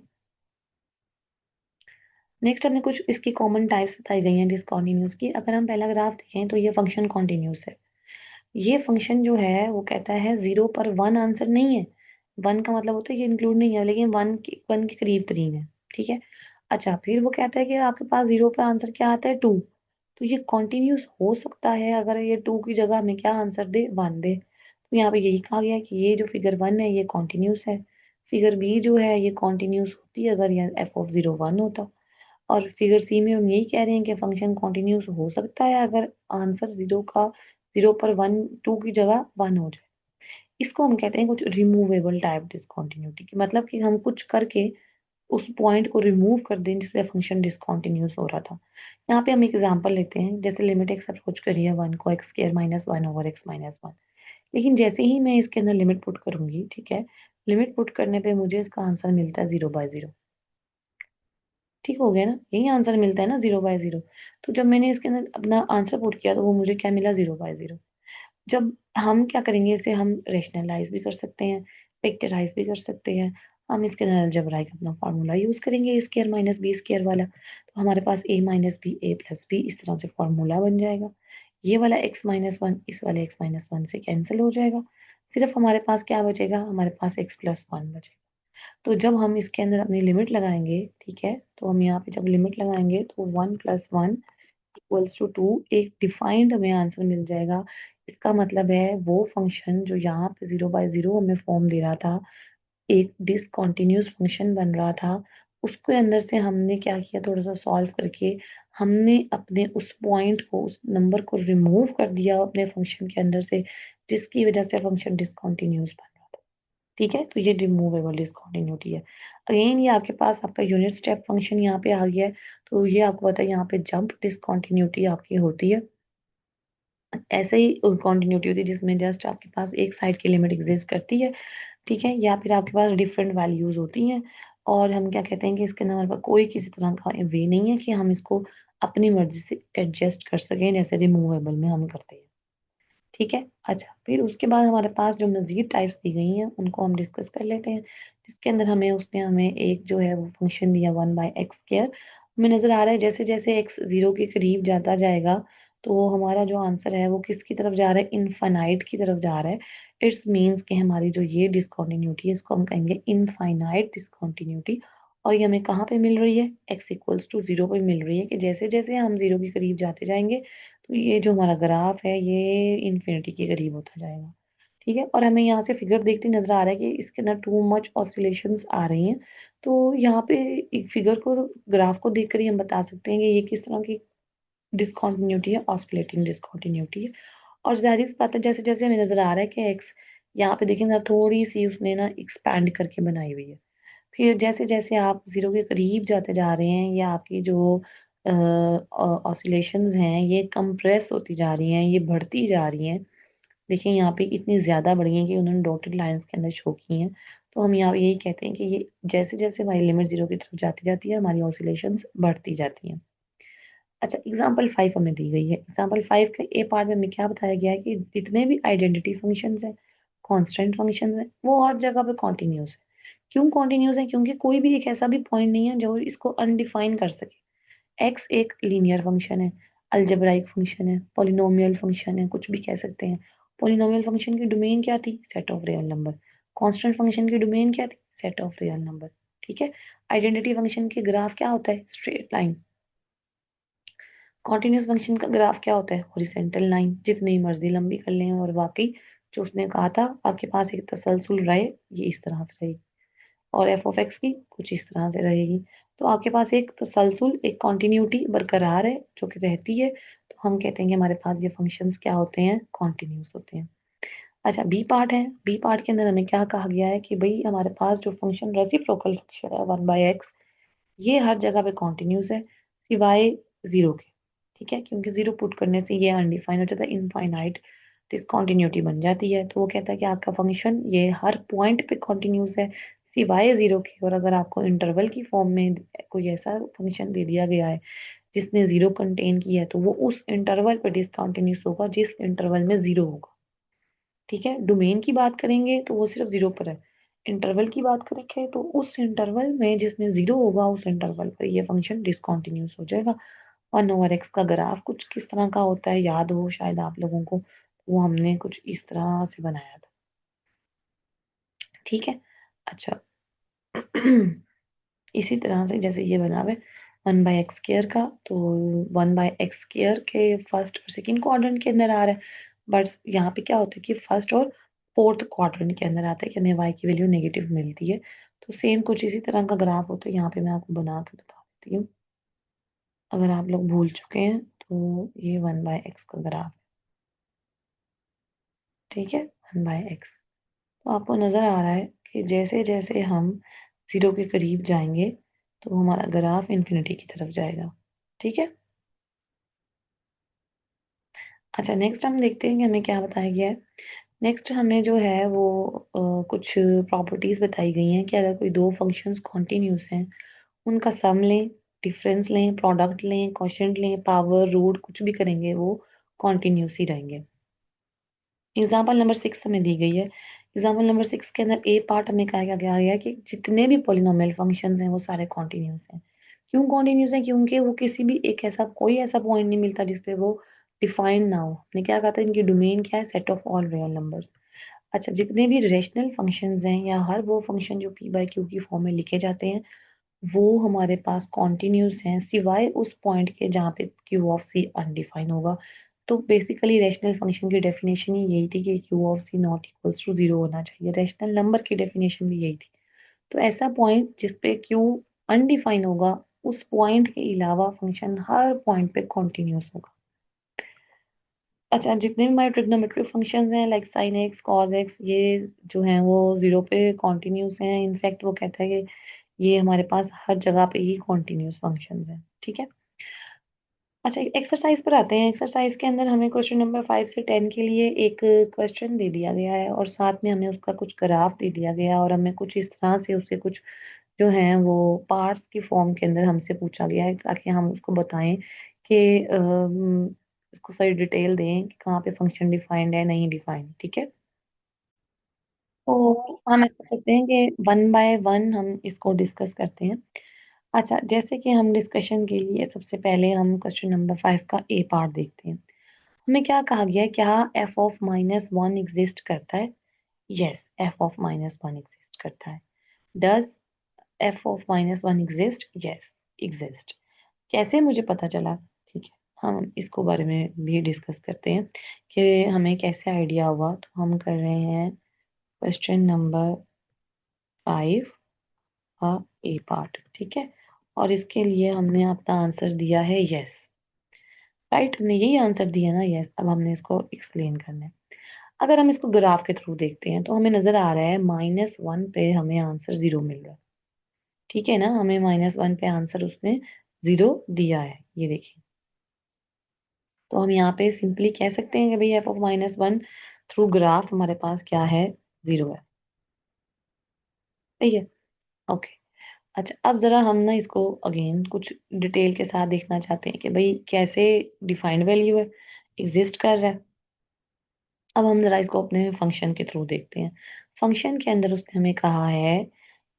नेक्स्ट हमें कुछ इसकी कॉमन टाइप्स बताई गई हैं डिसकंटिन्यूअस की। अगर हम पहला ग्राफ देखें तो ये फंक्शन कॉन्टिन्यूअस है। ये फंक्शन जो है वो कहता है 0 पर 1 आंसर नहीं है। 1 का मतलब होता है ये इंक्लूड नहीं है, लेकिन 1 के करीब तरीन है। ठीक है। अच्छा, फिर वो कहता है कि आपके पास 0 पर आंसर क्या आता है, 2। तो ये कॉन्टिन्यूअस हो सकता है अगर ये 2 की जगह हमें क्या आंसर दे, 1 दे। तो यहाँ पे यही कहा गया है कि ये जो फिगर 1 है ये कॉन्टिन्यूअस है। फिगर बी जो है ये कॉन्टिन्यूअस होती अगर ये एफ ऑफ 0 1 होता। और फिगर सी में हम यही कह रहे हैं कि फंक्शन कॉन्टिन्यूस हो सकता है अगर आंसर 0 पर 1 2 की जगह 1 हो जाए। इसको हम कहते हैं कुछ रिमूवेबल टाइप डिसकंटिन्यूटी की, मतलब कि हम कुछ करके उस पॉइंट को रिमूव कर दें जिसपे फंक्शन डिसकंटिन्यूस हो रहा था। यहाँ पे हम एक एग्जांपल लेते हैं, जैसे लिमिट एक्स अप्रोच करिए 1 को x square minus 1 over x minus 1। लेकिन जैसे ही मैं इसके अंदर लिमिट पुट करूंगी, ठीक है, लिमिट पुट करने पे मुझे इसका आंसर मिलता है 0/0। ठीक हो गया ना, यही आंसर मिलता है ना 0/0। तो जब मैंने इसके अंदर अपना आंसर पुट किया तो वो मुझे क्या मिला, 0/0। जब हम क्या करेंगे, इसे हम रेशनलाइज भी कर सकते हैं, फैक्टराइज भी कर सकते हैं। हम इसके अंदर अलजेब्राइक अपना फॉर्मूला यूज करेंगे ए स्क्वायर माइनस बी स्क्वायर वाला, तो हमारे पास ए माइनस बी ए प्लस बी इस तरह से फॉर्मूला बन जाएगा। ये वाला एक्स माइनस वन इस वाले एक्स माइनस वन से कैंसिल हो जाएगा। सिर्फ हमारे पास क्या बचेगा, हमारे पास एक्स प्लस वन बचेगा। तो जब हम इसके अंदर अपनी लिमिट लगाएंगे, ठीक है, तो हम यहाँ पे जब लिमिट लगाएंगे तो 1 + 1 इक्वल्स टू 2 एक डिफाइंड हमें आंसर मिल जाएगा। इसका मतलब है वो फंक्शन जो यहाँ पे 0/0 हमें फॉर्म दे रहा था, एक डिसकंटिन्यूअस फंक्शन बन रहा था, उसके अंदर से हमने क्या किया, थोड़ा सा सॉल्व करके हमने अपने उस पॉइंट को, उस नंबर को रिमूव कर दिया अपने फंक्शन के अंदर से, जिसकी वजह से फंक्शन डिसकंटिन्यूअस बन रहा था। ठीक है, तो ये रिमूवेबल डिसकंटिन्यूटी है। अगेन ये आपके पास आपका यूनिट स्टेप फंक्शन यहाँ पे आ गया है। तो ये आपको पता है यहाँ पे जंप डिसकंटिन्यूटी आपकी होती है। ऐसे ही कॉन्टिन्यूटी होती है जिसमें जस्ट आपके पास एक साइड की लिमिट एग्जिस्ट करती है। ठीक है, या फिर आपके पास डिफरेंट वैल्यूज होती हैं और हम क्या कहते हैं कि इसके अंदर हमारे पास कोई किसी तरह का वे नहीं है कि हम इसको अपनी मर्जी से एडजस्ट कर सकें जैसे रिमूवेबल में हम करते हैं। ठीक है। अच्छा, फिर उसके बाद हमारे पास जो मज़ीद टाइप्स दी गई हैं उनको हम डिस्कस कर लेते हैं, जिसके अंदर उसने हमें एक जो है वो फंक्शन दिया 1/x²। हमें नज़र आ रहा है जैसे जैसे x 0 के करीब जाता जाएगा तो हमारा जो आंसर है वो किसकी तरफ जा रहा है, इनफाइनाइट की तरफ जा रहा है। इट्स मीन्स कि हमारी जो ये डिसकंटिन्यूटी है इसको हम कहेंगे इनफाइनाइट डिसकंटिन्यूटी। और ये हमें कहाँ पे मिल रही है, x = 0 पे मिल रही है, कि जैसे जैसे हम 0 के करीब जाते जाएंगे तो ये जो हमारा ग्राफ है ये इन्फिनिटी के करीब होता जाएगा। ठीक है, और हमें यहाँ से फिगर देखते नजर आ रहा है कि इसके अंदर टू मच ऑसिलेशंस आ रही हैं। तो यहाँ पे एक फिगर को, ग्राफ को देखकर ही हम बता सकते हैं कि ये किस तरह की डिसकंटिन्यूटी है, ऑसिलेटिंग डिसकंटिन्यूटी है। और जाहिर सी बात है, जैसे जैसे हमें नजर आ रहा है कि एक्स यहाँ पे देखेंगे, थोड़ी सी उसने ना एक्सपैंड करके बनाई हुई है। फिर जैसे जैसे आप जीरो के करीब जाते जा रहे हैं, या आपकी जो ऑसिलेशंस हैं ये कंप्रेस होती जा रही हैं, ये बढ़ती जा रही हैं। देखिए यहाँ पे इतनी ज्यादा बढ़ी हैं कि उन्होंने डॉटेड लाइंस के अंदर शो की हैं। तो हम यहाँ यही कहते हैं कि ये जैसे जैसे हमारी लिमिट जीरो की तरफ जाती जाती है, हमारी ऑसिलेशंस बढ़ती जाती हैं। अच्छा, एग्जाम्पल 5 हमें दी गई है। एग्जाम्पल 5 के ए पार्ट में हमें क्या बताया गया है कि जितने भी आइडेंटिटी फंक्शंस हैं, कांस्टेंट फंक्शंस हैं, वो हर जगह पे कॉन्टिन्यूस है। क्यों कॉन्टिन्यूस है? क्योंकि कोई भी एक ऐसा भी पॉइंट नहीं है जो इसको अनडिफाइन कर सके। एक्स एक लीनियर फंक्शन है, अलजेब्राइक फंक्शन है, पॉलिनोमियल फंक्शन है, कुछ भी कह सकते हैं। पॉलिनोमियल फंक्शन की डोमेन क्या थी? Set of real number. Constant function की डोमेन क्या थी? Set of real number. ठीक है। आइडेंटिटी फंक्शन के ग्राफ क्या होता है? Straight line. कॉन्टिन्यूस फंक्शन का ग्राफ क्या होता है? हॉरिजॉन्टल लाइन, जितनी मर्जी लंबी कर लें। और वाकई जो उसने कहा था, आपके पास एक तसलसल रहे, ये इस तरह से रहेगी, और एफ ऑफ एक्स की कुछ इस तरह से रहेगी। तो आपके पास एक तसलसल, एक कॉन्टिन्यूटी बरकरार है जो कि रहती है। तो हम कहते हैं कि हमारे पास ये फंक्शंस क्या होते हैं? कॉन्टिन्यूस होते हैं। अच्छा, बी पार्ट है। बी पार्ट के अंदर हमें क्या कहा गया है कि भाई हमारे पास जो फंक्शन रेसिप्रोकल फंक्शन है 1/x, ये हर जगह पे कॉन्टिन्यूस है सिवाय जीरो के। ठीक है, क्योंकि जीरो पुट करने से ये अनडिफाइन हो जाता है, इनफाइनाइट डिसकंटिन्यूटी बन जाती है। तो वो कहता है कि आपका फंक्शन ये हर पॉइंट पे कॉन्टिन्यूस है सिवाय जीरो के। और अगर आपको इंटरवल की फॉर्म में कोई ऐसा फंक्शन दे दिया गया है जिसने जीरो कंटेन किया है, तो वो उस इंटरवल पे डिसकंटिन्यूस होगा जिस इंटरवल में जीरो होगा। ठीक है, डोमेन की बात करेंगे तो वो सिर्फ जीरो पर है। इंटरवल की बात करेंगे तो उस इंटरवल में जिसमें जीरो होगा, उस इंटरवल पर ये फंक्शन डिसकंटिन्यूस हो जाएगा। 1/x का ग्राफ कुछ किस तरह का होता है, याद हो शायद आप लोगों को, वो हमने कुछ इस तरह से बनाया था। ठीक है। अच्छा, इसी तरह से जैसे ये बना हुआ है 1/x² का, तो 1/x² के फर्स्ट और सेकंड क्वाड्रेंट के अंदर आ रहा है। बट यहाँ पे क्या होता है कि फर्स्ट और फोर्थ क्वाड्रेंट के अंदर आता है कि हमें y की वैल्यू नेगेटिव मिलती है। तो सेम कुछ इसी तरह का ग्राफ होता है। यहाँ पे मैं आपको बना के बता देती हूँ, अगर आप लोग भूल चुके हैं तो ये 1/x का ग्राफ। ठीक है, 1/x। तो आपको नजर आ रहा है कि जैसे जैसे हम जीरो के करीब जाएंगे तो हमारा ग्राफ इन्फिनिटी की तरफ जाएगा। ठीक है। अच्छा, नेक्स्ट हम देखते हैं कि हमें क्या बताया गया है। नेक्स्ट हमें जो है वो कुछ प्रॉपर्टीज बताई गई हैं कि अगर कोई दो फंक्शंस कॉन्टिन्यूस हैं, उनका सम लें, डिफरेंस लें, प्रोडक्ट लें, क्वोशिएंट लें, पावर, रूट, कुछ भी करेंगे वो कॉन्टिन्यूस ही रहेंगे। एग्जाम्पल नंबर 6 हमें दी गई है। एग्जाम्पल नंबर 6 के अंदर ए पार्ट हमें कहा गया है कि जितने भी पोलिनोमियल फंक्शंस हैं वो सारे कॉन्टिन्यूस हैं। क्यों कॉन्टिन्यूस हैं? क्योंकि वो किसी भी एक ऐसा, कोई ऐसा पॉइंट नहीं मिलता जिसपे वो डिफाइन ना हो। हमने क्या कहा था, इनकी डोमेन क्या है? Set of all real numbers. अच्छा, जितने भी रेशनल फंक्शंस हैं, या हर वो फंक्शन जो पी बाई क्यू की फॉर्म में लिखे जाते हैं, वो हमारे पास कॉन्टिन्यूस हैं सिवाय उस पॉइंट के जहाँ पे क्यू ऑफ सी अनडिफाइन होगा। तो बेसिकली रैशनल फंक्शन की डेफिनेशन ही यही थी कि Q of C not equals to zero होना चाहिए। रैशनल नंबर की डेफिनेशन भी यही थी। तो ऐसा पॉइंट जिसपे क्यू अनडिफाइन होगा, उस पॉइंट के अलावा फंक्शन हर पॉइंट पे कॉन्टिन्यूस होगा। अच्छा, जितने भी हमारे ट्रिग्नोमेट्रिक फंक्शंस हैं like sine x, cos x, ये जो हैं वो जीरो पे कॉन्टिन्यूस हैं। इनफैक्ट वो कहता है कि ये हमारे पास हर जगह पे ही कॉन्टिन्यूस फंक्शंस हैं। ठीक है। अच्छा, एक्सरसाइज पर आते हैं। एक्सरसाइज के अंदर हमें क्वेश्चन नंबर 5 से 10 के लिए एक क्वेश्चन दे दिया गया है, और साथ में हमें उसका कुछ ग्राफ दे दिया गया है, और हमें कुछ इस तरह से उससे कुछ जो हैं वो पार्ट्स की फॉर्म के अंदर हमसे पूछा गया है, ताकि हम उसको बताएं कि इसको सारी डिटेल दें कि कहाँ पे फंक्शन डिफाइंड है, नहीं डिफाइंड। ठीक है। तो हम ऐसा करते हैं कि 1/1 हम इसको डिस्कस करते हैं। अच्छा, जैसे कि हम डिस्कशन के लिए सबसे पहले हम क्वेश्चन नंबर 5 का ए पार्ट देखते हैं। हमें क्या कहा गया है? क्या एफ ऑफ -1 एग्जिस्ट करता है? यस, एफ ऑफ -1 एग्जिस्ट करता है। Does F of -1 exist? Yes, exist. कैसे मुझे पता चला? ठीक है, हम इसको बारे में भी डिस्कस करते हैं कि हमें कैसे आइडिया हुआ। तो हम कर रहे हैं क्वेश्चन नंबर 5 का ए पार्ट, ठीक है। और इसके लिए हमने अपना आंसर दिया है यस, राइट। हमने यही आंसर दिया ना, यस। अब हमने इसको एक्सप्लेन करना है। अगर हम इसको ग्राफ के थ्रू देखते हैं तो हमें नजर आ रहा है -1 पे हमें आंसर 0 मिल रहा है, ठीक है ना। हमें -1 पे आंसर उसने 0 दिया है, ये देखिए। तो हम यहाँ पे सिंपली कह सकते हैं कि भाई f(-1) थ्रू ग्राफ हमारे पास क्या है, 0 है, सही है। ओके। अच्छा, अब जरा हम ना इसको अगेन कुछ डिटेल के साथ देखना चाहते हैं कि भाई कैसे डिफाइंड वैल्यू है, एग्जिस्ट कर रहा है। अब हम जरा इसको अपने फंक्शन के थ्रू देखते हैं। फंक्शन के अंदर उसने हमें कहा है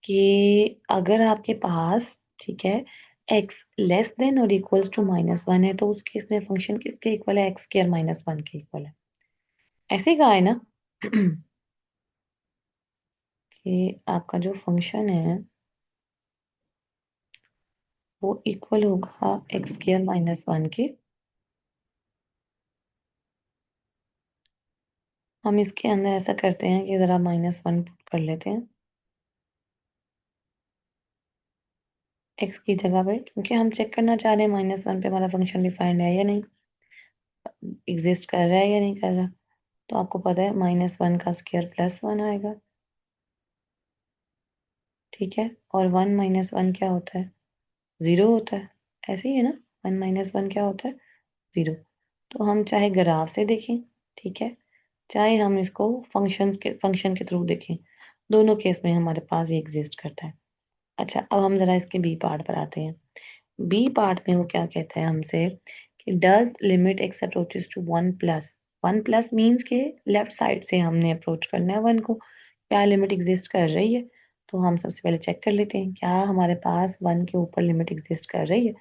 कि अगर आपके पास, ठीक है, x लेस देन और इक्वल्स टू -1 है तो उस केस में फंक्शन किसके इक्वल है, x² -1 के इक्वल है। ऐसे कहा है ना कि आपका जो फंक्शन है वो इक्वल होगा x² -1 के। हम इसके अंदर ऐसा करते हैं कि जरा -1 पुट कर लेते हैं x की जगह पे, क्योंकि हम चेक करना चाह रहे हैं -1 पे हमारा फंक्शन डिफाइंड है या नहीं, एग्जिस्ट कर रहा है या नहीं कर रहा। तो आपको पता है -1 का स्क्वायर +1 आएगा, ठीक है। और 1 -1 क्या होता है, 0 होता है। ऐसे ही है ना, 1 -1 क्या होता है, 0। तो हम चाहे ग्राफ से देखें, ठीक है, चाहे हम इसको फंक्शन के थ्रू देखें, दोनों केस में हमारे पास ये एग्जिस्ट करता है। अच्छा, अब हम जरा इसके बी पार्ट पर आते हैं। बी पार्ट में वो क्या कहता है हमसे कि does limit X approaches to 1+1+ means के लेफ्ट साइड से हमने अप्रोच करना है 1 को, क्या लिमिट एग्जिस्ट कर रही है। तो हम सबसे पहले चेक कर लेते हैं क्या हमारे पास 1 के ऊपर लिमिट एग्जिस्ट कर रही है,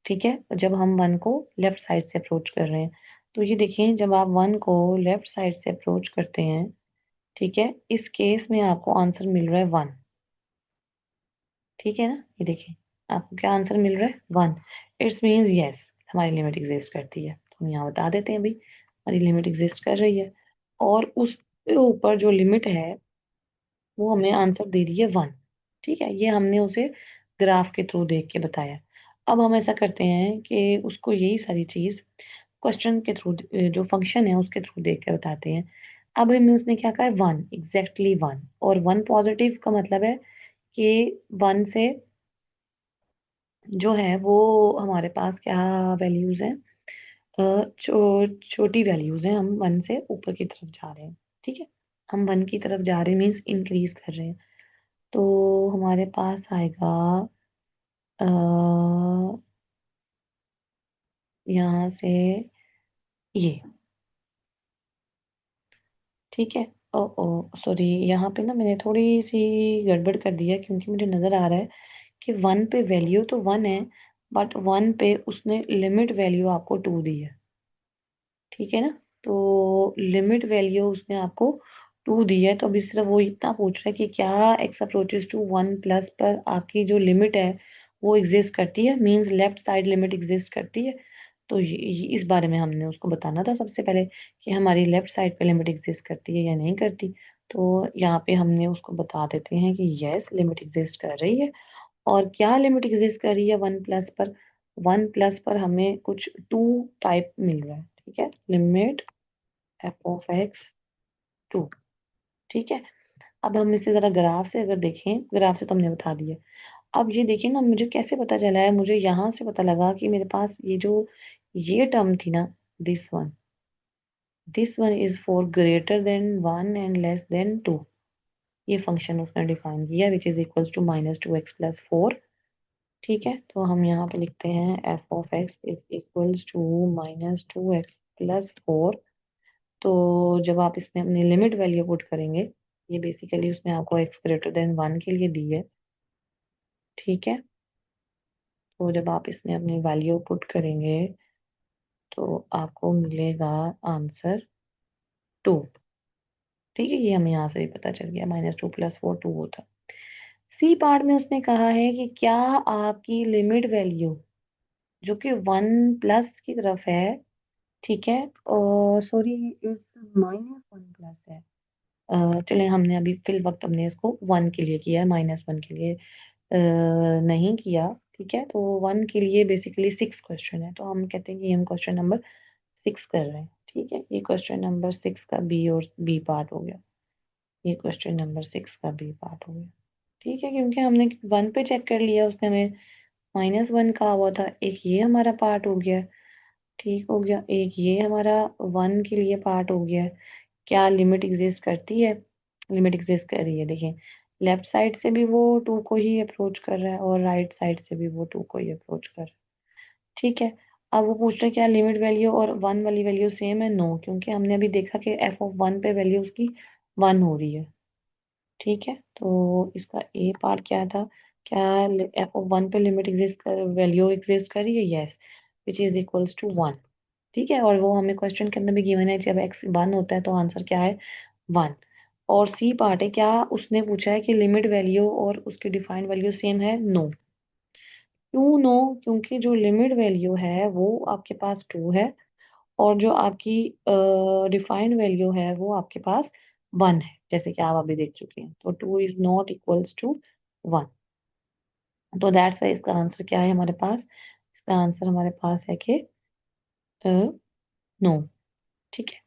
ठीक है। जब हम 1 को लेफ्ट साइड से अप्रोच कर रहे हैं तो ये देखिए, जब आप 1 को लेफ्ट साइड से अप्रोच करते हैं, ठीक है, इस केस में आपको आंसर मिल रहा है 1, ठीक है ना। ये देखिए, आपको क्या आंसर मिल रहा है, 1। इट्स मीन्स यस, हमारी लिमिट एग्जिस्ट करती है। तो हम यहाँ बता देते हैं भाई हमारी लिमिट एग्जिस्ट कर रही है। और उसके ऊपर जो लिमिट है वो हमें आंसर दे रही है 1, ठीक है। ये हमने उसे ग्राफ के थ्रू देख के बताया। अब हम ऐसा करते हैं कि उसको यही सारी चीज क्वेश्चन के थ्रू, जो फंक्शन है उसके थ्रू देख के बताते हैं। अब हमें उसने क्या कहा है, 1, एग्जैक्टली 1। और 1 पॉजिटिव का मतलब है कि 1 से जो है वो हमारे पास क्या वैल्यूज हैं, छोटी वैल्यूज हैं। हम 1 से ऊपर की तरफ जा रहे हैं, ठीक है। हम 1 की तरफ जा रहे हैं मीन्स इंक्रीज कर रहे हैं। तो हमारे पास आएगा अ, यहाँ से ये, ठीक है। ओ ओ सॉरी, यहाँ पे ना मैंने थोड़ी सी गड़बड़ कर दी है, क्योंकि मुझे नजर आ रहा है कि 1 पे वैल्यू तो 1 है, बट 1 पे उसने लिमिट वैल्यू आपको 2 दी है, ठीक है ना। तो लिमिट वैल्यू उसने आपको 2 दी है। तो अभी सिर्फ वो इतना पूछ रहा है कि क्या एक्स अप्रोचेस टू 1+ पर आपकी जो लिमिट है वो एग्जिस्ट करती है, means left side limit exist करती है। तो इस बारे में हमने उसको बताना था सबसे पहले कि हमारी लेफ्ट साइड पे लिमिट एग्जिस्ट करती है या नहीं करती। तो यहाँ पे हमने उसको बता देते हैं कि यस, लिमिट एग्जिस्ट कर रही है। और क्या लिमिट एग्जिस्ट कर रही है 1+ पर, 1+ पर हमें कुछ 2 टाइप मिल रहा है, ठीक है। लिमिट f(x)(2), ठीक है। अब हम इसे जरा ग्राफ से अगर देखें, ग्राफ से तो हमने बता दिया। अब ये देखिए ना, मुझे कैसे पता चला है, मुझे यहाँ से पता लगा कि मेरे पास ये टर्म थी ना, this one is for greater than 1 and less than 2। ये फंक्शन उसने डिफाइन किया विच इज इक्वल्स टू -2x+4, ठीक है। तो हम यहाँ पे लिखते हैं f(x) is equals to -2x+4। तो जब आप इसमें अपनी लिमिट वैल्यू पुट करेंगे, ये बेसिकली उसने आपको x greater than 1 के लिए दी है, ठीक है। तो जब आप इसमें अपनी वैल्यू पुट करेंगे तो आपको मिलेगा आंसर 2, ठीक है। ये हमें यहाँ से भी पता चल गया, -2+4 2 होता। सी पार्ट में उसने कहा है कि क्या आपकी लिमिट वैल्यू जो कि 1 प्लस की तरफ है, ठीक है, और सॉरी इस -1 प्लस है। चलिए हमने अभी फिल वक्त हमने इसको 1 के लिए किया है, -1 के लिए नहीं किया, ठीक है। तो 1 के लिए बेसिकली 6 क्वेश्चन है, तो हम कहते हैं कि हम क्वेश्चन नंबर 6 कर रहे हैं, ठीक है। ये क्वेश्चन नंबर 6 का बी और बी पार्ट हो गया, ये क्वेश्चन नंबर 6 का बी पार्ट हो गया, ठीक है। क्योंकि हमने 1 पे चेक कर लिया, उसने हमें -1 कहा हुआ था, एक ये हमारा पार्ट हो गया, ठीक हो गया, एक ये हमारा 1 के लिए पार्ट हो गया। क्या लिमिट एग्जिस्ट करती है? लिमिट एग्जिस्ट कर रही है, देखिए लेफ्ट साइड से भी वो 2 को ही अप्रोच कर रहा है और राइट साइड से भी वो 2 को ही अप्रोच कर रहा है, ठीक है। अब वो पूछ रहे हैं क्या लिमिट वैल्यू और 1 वाली वैल्यू सेम है? नो, क्योंकि हमने अभी देखा कि f(1) पे वैल्यू उसकी 1 हो रही है, ठीक है। तो इसका ए पार्ट क्या था? क्या f(1) पे लिमिट एग्जिस्ट कर वैल्यू एग्जिस्ट कर रही है? Yes, which is equals to 1, ठीक है। और वो हमें क्वेश्चन के अंदर भी गिवन है, जब x 1 होता है तो आंसर क्या है? 1। और सी पार्ट है, क्या उसने पूछा है कि लिमिट वैल्यू और उसकी डिफाइंड वैल्यू सेम है? नो। क्यों नो? क्योंकि जो लिमिट वैल्यू है वो आपके पास 2 है, और जो आपकी डिफाइंड वैल्यू है वो आपके पास 1 है, जैसे कि आप अभी देख चुके हैं। तो 2 इज नॉट इक्वल्स टू 1, तो दैट्स वाई इसका आंसर क्या है हमारे पास? इसका आंसर हमारे पास है कि नो, ठीक है।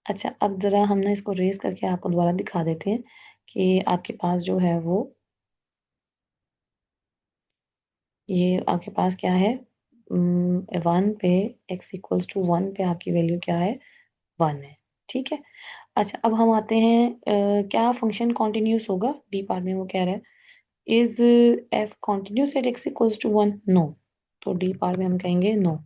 अच्छा, अब जरा हम ना इसको रेस करके आपको दोबारा दिखा देते हैं कि आपके पास जो है वो, ये आपके पास क्या है? 1 पे x इक्वल्स टू 1 पे आपकी वैल्यू क्या है? 1 है, ठीक है। अच्छा, अब हम आते हैं क्या फंक्शन कॉन्टिन्यूस होगा? डी पार्ट में वो कह रहा है is f continuous at x equals to 1? No. तो डी पार्ट में हम कहेंगे नो।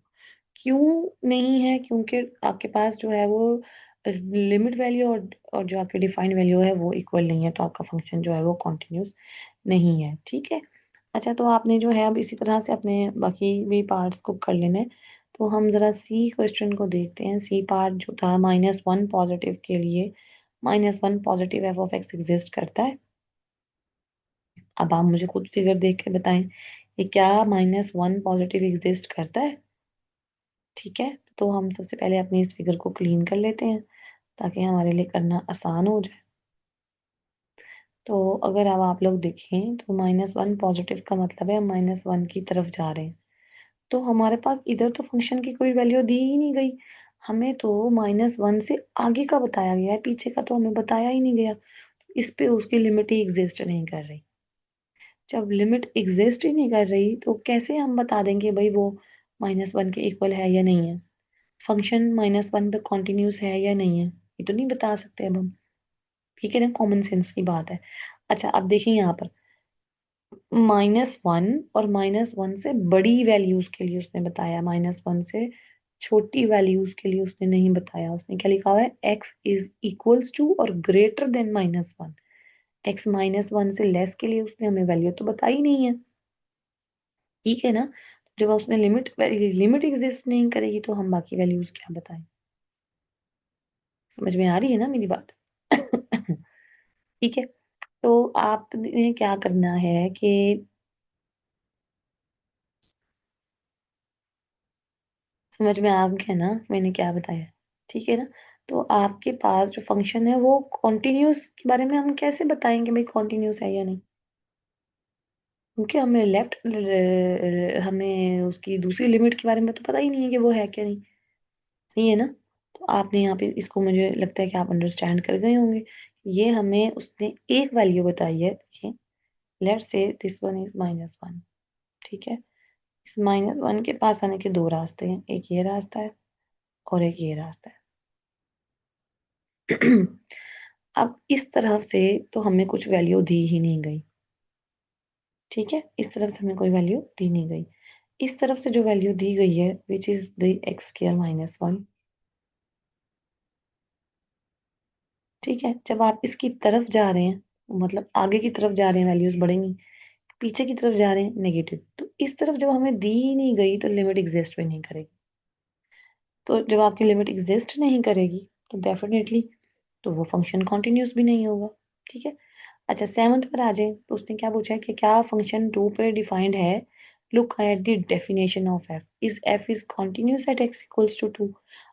क्यों नहीं है? क्योंकि आपके पास जो है वो लिमिट वैल्यू और जो आपकी डिफाइंड वैल्यू है वो इक्वल नहीं है, तो आपका फंक्शन जो है वो कॉन्टिन्यूस नहीं है, ठीक है। अच्छा, तो आपने जो है अब इसी तरह से अपने बाकी भी पार्ट्स को कर लेना है। तो हम जरा सी क्वेश्चन को देखते हैं। सी पार्ट जो था -1 पॉजिटिव के लिए, -1 पॉजिटिव f(x) एग्जिस्ट करता है। अब आप मुझे खुद फिगर देख के बताएं, ये क्या -1 पॉजिटिव एग्जिस्ट करता है? ठीक है, तो हम सबसे पहले अपनी इस फिगर को क्लीन कर लेते हैं ताकि हमारे लिए करना आसान हो जाए। तो अगर अब आप लोग देखें तो -1 पॉजिटिव का मतलब है हम -1 की तरफ जा रहे हैं। तो हमारे पास इधर तो फंक्शन की कोई वैल्यू दी ही नहीं गई, हमें तो -1 से आगे का बताया गया है, पीछे का तो हमें बताया ही नहीं गया। इस पे उसकी लिमिट ही एग्जिस्ट नहीं कर रही। जब लिमिट एग्जिस्ट ही नहीं कर रही तो कैसे हम बता देंगे भाई वो -1 के इक्वल है या नहीं है? फंक्शन -1 पे कॉन्टिन्यूस है या नहीं है, ये तो नहीं बता सकते अब हम, ठीक है ना, कॉमन सेंस की बात है। अच्छा, अब देखिए यहाँ पर -1 और -1 से बड़ी वैल्यूज के लिए उसने बताया, -1 से छोटी वैल्यूज के लिए उसने नहीं बताया। उसने क्या लिखा हुआ है? x इज इक्वल्स टू और ग्रेटर देन -1। x -1 से लेस के लिए उसने हमें वैल्यू तो बताई नहीं है, ठीक है ना। जब उसने लिमिट लिमिट एग्जिस्ट नहीं करेगी तो हम बाकी वैल्यूज क्या बताएं? समझ में आ रही है ना मेरी बात? ठीक है, तो आपने क्या करना है कि समझ में आ गया ना मैंने क्या बताया, ठीक है ना। तो आपके पास जो फंक्शन है वो कॉन्टिन्यूस के बारे में हम कैसे बताएंगे भाई कॉन्टिन्यूस है या नहीं? क्योंकि हमें हमें उसकी दूसरी लिमिट के बारे में तो पता ही नहीं है कि वो है क्या नहीं, सही है ना। तो आपने यहाँ पे इसको, मुझे लगता है कि आप अंडरस्टैंड कर गए होंगे। ये हमें उसने एक वैल्यू बताई है, देखिए let's say this one is -1, ठीक है। इस -1 के पास आने के दो रास्ते हैं, एक ये रास्ता है और एक ये रास्ता है। अब इस तरफ से तो हमें कुछ वैल्यू दी ही नहीं गई, ठीक है, इस तरफ से हमें कोई वैल्यू दी नहीं गई। इस तरफ से जो वैल्यू दी गई है विच इज द x² -1, ठीक है। जब आप इसकी तरफ जा रहे हैं, मतलब आगे की तरफ जा रहे हैं, वैल्यूज बढ़ेंगी, पीछे की तरफ जा रहे हैं नेगेटिव, तो इस तरफ जब हमें दी ही नहीं गई तो लिमिट एग्जिस्ट भी नहीं करेगी। तो जब आपकी लिमिट एग्जिस्ट नहीं करेगी तो डेफिनेटली तो वो फंक्शन कॉन्टिन्यूस भी नहीं होगा, ठीक है। अच्छा, 7th पर आ जाए, तो उसने क्या पूछा है कि क्या फंक्शन 2 पे डिफाइंड है look at the definition of F, is F is continuous at X equals to 2।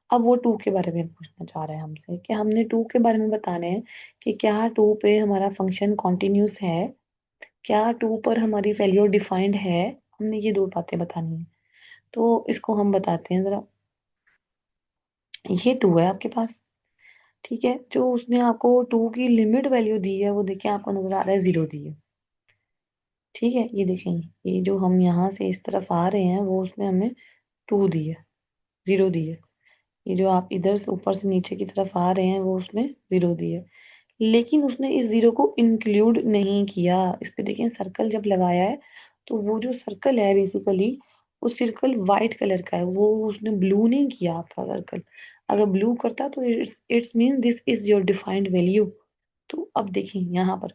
अब वो 2 के बारे में पूछना चाह रहे हैं हमसे कि हमने 2 के बारे में बताना है कि क्या 2 पे हमारा फंक्शन कॉन्टिन्यूस है, क्या 2 पर हमारी वैल्यू डिफाइंड है। हमने ये दो बातें बतानी है। तो इसको हम बताते हैं जरा। ये 2 है आपके पास, ठीक है। जो उसने आपको 2 की लिमिट वैल्यू दी है वो देखिए आपको नजर आ रहा है 0 दी है, ठीक है। ये देखें, ये जो हम यहाँ से इस तरफ आ रहे हैं वो उसने हमें 2 दी है, 0 दी है। ये जो आप इधर से ऊपर से नीचे की तरफ आ रहे हैं वो उसने 0 दी है, लेकिन उसने इस 0 को इंक्लूड नहीं किया। इस पे देखिए सर्कल जब लगाया है तो वो जो सर्कल है बेसिकली वो सर्कल वाइट कलर का है, वो उसने ब्लू नहीं किया आपका सर्कल। अगर ब्लू करता तो it's it's mean this is your defined value. तो अब देखिए यहाँ पर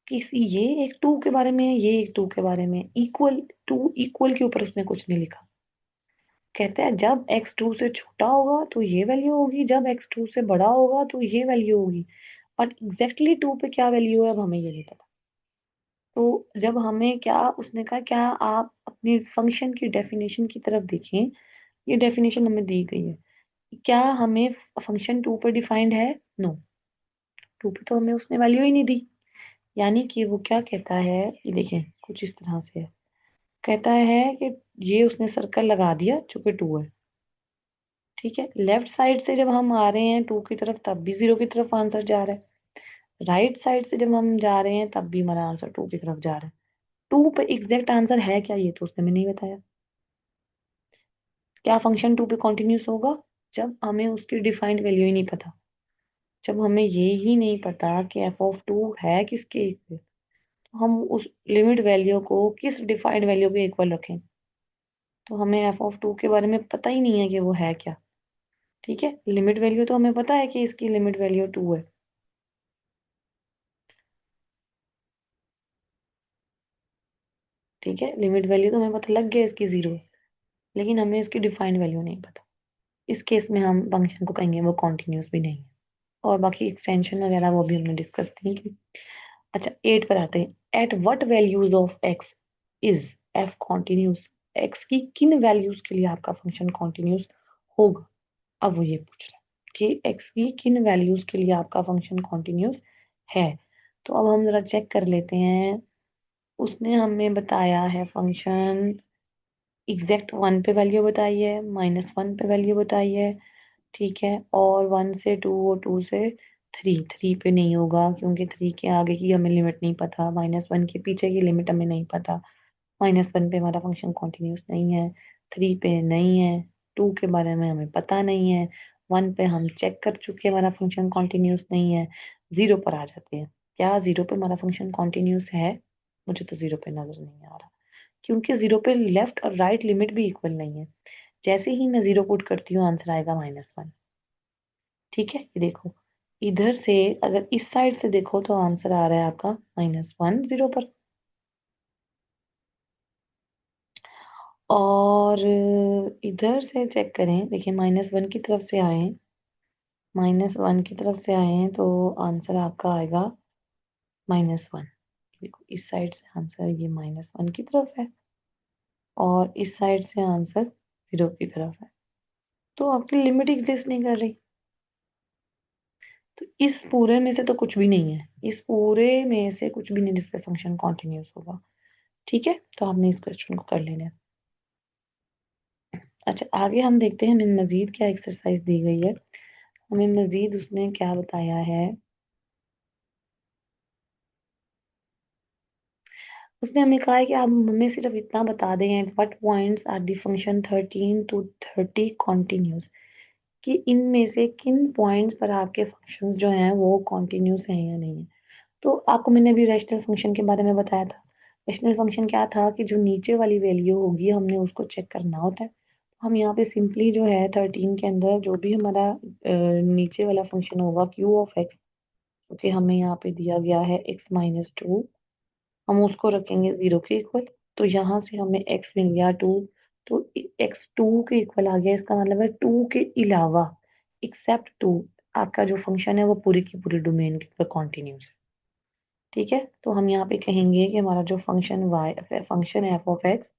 किसी ये एक 2 के बारे में है, ये एक 2 के बारे में, इक्वल टू इक्वल के ऊपर उसने कुछ नहीं लिखा। कहते हैं जब x2 से छोटा होगा तो ये वैल्यू होगी, जब x2 से बड़ा होगा तो ये वैल्यू होगी। बट एग्जैक्टली 2 पे क्या वैल्यू है अब हमें ये नहीं पता। तो जब हमें क्या उसने कहा, क्या आप अपनी फंक्शन की डेफिनेशन की तरफ देखें, ये डेफिनेशन हमें दी गई है। क्या हमें फंक्शन 2 पे डिफाइंड है? नो, 2 पे तो हमें उसने वैल्यू ही नहीं दी। यानी कि वो क्या कहता है, ये देखें कुछ इस तरह से है। कहता है कि ये उसने सर्कल लगा दिया चूंकि 2 है, ठीक है। लेफ्ट साइड से जब हम आ रहे हैं 2 की तरफ तब भी 0 की तरफ आंसर जा रहा है, राइट साइड से जब हम जा रहे हैं तब भी हमारा आंसर 2 की तरफ जा रहा है। 2 पे एग्जैक्ट आंसर है क्या ये तो उसने हमें नहीं बताया। क्या फंक्शन 2 पे कॉन्टिन्यूस होगा? जब हमें उसकी डिफाइंड वैल्यू ही नहीं पता, जब हमें ये ही नहीं पता कि एफ ऑफ 2 है किसके इक्वल, तो हम उस लिमिट वैल्यू को किस डिफाइंड वैल्यू के इक्वल रखें। तो हमें एफ ऑफ 2 के बारे में पता ही नहीं है कि वो है क्या, ठीक है। लिमिट वैल्यू तो हमें पता है कि इसकी लिमिट वैल्यू 2 है, ठीक है। लिमिट वैल्यू तो हमें पता लग गया इसकी 0 है, लेकिन हमें इसकी डिफाइंड वैल्यू नहीं पता। इस केस में हम फंक्शन को कहेंगे वो कॉन्टिन्यूस भी नहीं है। और बाकी एक्सटेंशन वगैरह वो भी हमने डिस्कस नहीं की। अच्छा 8 पर आते हैं। At what values of X is F continuous, x की किन वैल्यूज के लिए आपका फंक्शन कॉन्टिन्यूस होगा। अब वो ये पूछ रहा है कि एक्स की किन वैल्यूज के लिए आपका फंक्शन कॉन्टिन्यूस है। तो अब हम जरा चेक कर लेते हैं। उसने हमें बताया है फंक्शन एग्जैक्ट 1 पे वैल्यू बताई है, -1 पे वैल्यू बताई है, ठीक है। और 1 से 2 और 2 से 3, 3 पे नहीं होगा क्योंकि 3 के आगे की हमें लिमिट नहीं पता, -1 के पीछे की लिमिट हमें नहीं पता। -1 पे हमारा फंक्शन कॉन्टिन्यूस नहीं है, 3 पे नहीं है, 2 के बारे में हमें पता नहीं है, 1 पे हम चेक कर चुके हैं हमारा फंक्शन कॉन्टिन्यूस नहीं है। 0 पर आ जाते हैं। क्या 0 पे हमारा फंक्शन कॉन्टिन्यूस है? मुझे तो 0 पे नजर नहीं आ रहा, क्योंकि 0 पे लेफ्ट और राइट लिमिट भी इक्वल नहीं है। जैसे ही मैं 0 पुट करती हूँ आंसर आएगा -1, ठीक है। ये देखो इधर से अगर इस साइड से देखो तो आंसर आ रहा है आपका -1 0 पर। और इधर से चेक करें, देखिए -1 की तरफ से आए, -1 की तरफ से आए हैं तो आंसर आपका आएगा -1। देखो इस साइड से आंसर ये -1 की तरफ है और इस साइड से आंसर 0 की तरफ है। तो आपकी लिमिट एग्जिस्ट नहीं कर रही। तो इस पूरे में से तो कुछ भी नहीं है, इस पूरे में से कुछ भी नहीं जिसपे फंक्शन कॉन्टिन्यूस होगा, ठीक है। तो आपने इस क्वेश्चन को कर लेना है। अच्छा आगे हम देखते हैं हमें मजीद क्या एक्सरसाइज दी गई है। हमें मजीद उसने क्या बताया है। उसने हमें कहा है कि आप हमें सिर्फ इतना बता दें at what points are the function 13 to 30 continuous, कि इनमें से किन पॉइंट्स पर आपके फंक्शंस जो हैं वो कॉन्टिन्यूस हैं या नहीं है। तो आपको मैंने अभी रैशनल फंक्शन के बारे में बताया था। रैशनल फंक्शन क्या था कि जो नीचे वाली वैल्यू होगी हमने उसको चेक करना होता है। हम यहाँ पे सिंपली जो है 13 के अंदर जो भी हमारा नीचे वाला फंक्शन होगा क्यू ऑफ एक्स, क्योंकि हमें यहाँ पे दिया गया है x-2, हम उसको रखेंगे 0 के इक्वल। तो यहाँ से हमें x मिल गया 2, तो x 2 के इक्वल आ गया। इसका मतलब है 2 के अलावा एक्सेप्ट 2 आपका जो फंक्शन है वो पूरी की पूरी डोमेन के ऊपर कॉन्टिन्यूस है, ठीक है। तो हम यहाँ पे कहेंगे कि हमारा जो function y function F of x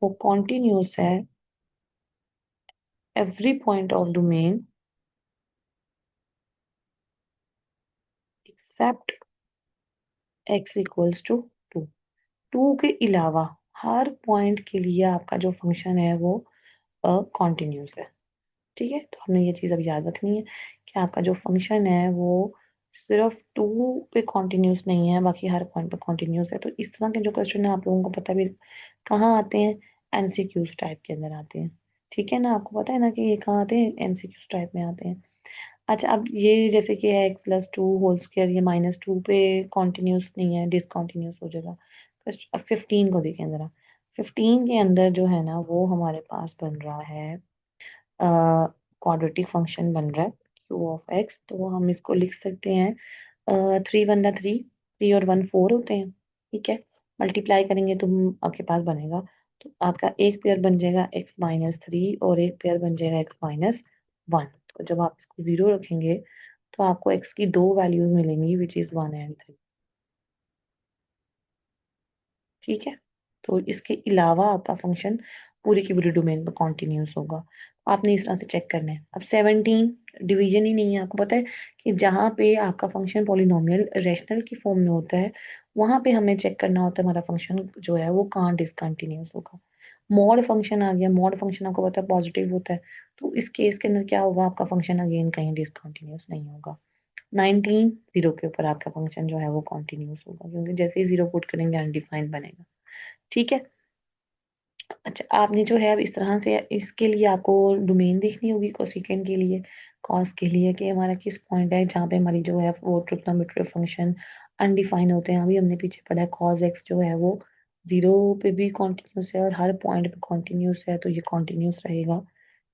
वो कॉन्टिन्यूस है every point of domain except x equals to 2। 2 के अलावा हर पॉइंट के लिए आपका जो फंक्शन है वो कॉन्टिन्यूस है। ठीक है, तो हमने ये चीज़ अब याद रखनी है कि आपका जो फंक्शन है वो सिर्फ 2 पे कॉन्टिन्यूस नहीं है, बाकी हर पॉइंट पे कॉन्टिन्यूस है। तो इस तरह के जो क्वेश्चन है आप लोगों को पता भी कहाँ आते हैं, एमसीक्यूज टाइप के अंदर आते हैं। ठीक है ना, आपको पता है ना कि ये कहाँ आते हैं, एमसीक्यूज टाइप में आते हैं। अच्छा, अब ये जैसे कि है x+2 होल स्क्वायर, ये -2 पे कॉन्टिन्यूस नहीं है, डिसकॉन्टिन्यूस हो जाएगा। अब 15 को देखें जरा। 15 के अंदर जो है ना वो हमारे पास बन रहा है क्वाड्रेटिक फंक्शन बन रहा है q(x), तो हम इसको लिख सकते हैं 3 × 1 = 3, 3 और 1 4 होते हैं। ठीक है, मल्टीप्लाई करेंगे तो आपके पास बनेगा, तो आपका एक पेयर बन जाएगा x-3 और एक पेयर बन जाएगा x-1। तो जब आप इसको 0 रखेंगे तो आपको x की दो वैल्यूज मिलेंगी विच इज 1 एंड 3। ठीक है, तो इसके अलावा आपका फंक्शन पूरी की पूरी डोमेन पर कॉन्टिन्यूस होगा। आपने इस तरह से चेक करना है। अब 17 डिवीजन ही नहीं है, आपको पता है कि जहाँ पे आपका फंक्शन पॉलिनोमियल रेशनल की फॉर्म में होता है वहां पे हमें चेक करना होता है हमारा फंक्शन जो है वो कहाँ डिसकंटिन्यूस होगा। मॉड फंक्शन आ गया, मॉड फंक्शन आपको पता है पॉजिटिव होता है, तो इस केस के अंदर क्या होगा, आपका फंक्शन अगेन कहीं डिसकंटिन्यूस नहीं होगा। 19 जीरो के ऊपर आपका फंक्शन जो है वो कॉन्टिन्यूस होगा, क्योंकि जैसे ही जीरो पुट करेंगे अनडिफाइंड बनेगा। ठीक है, अच्छा आपने जो है अब इस तरह से इसके लिए आपको डोमेन देखनी होगी कोसेकेंड के लिए, कॉस के लिए, कि हमारा किस पॉइंट है जहाँ पे हमारी जो है वो ट्रिग्नोमेट्रिक फंक्शन अनडिफाइंड होते हैं। अभी हमने पीछे पढ़ा है कॉस एक्स जो है वो 0 पे भी कॉन्टिन्यूस है और हर पॉइंट पे कॉन्टिन्यूस है, तो ये कॉन्टिन्यूस रहेगा।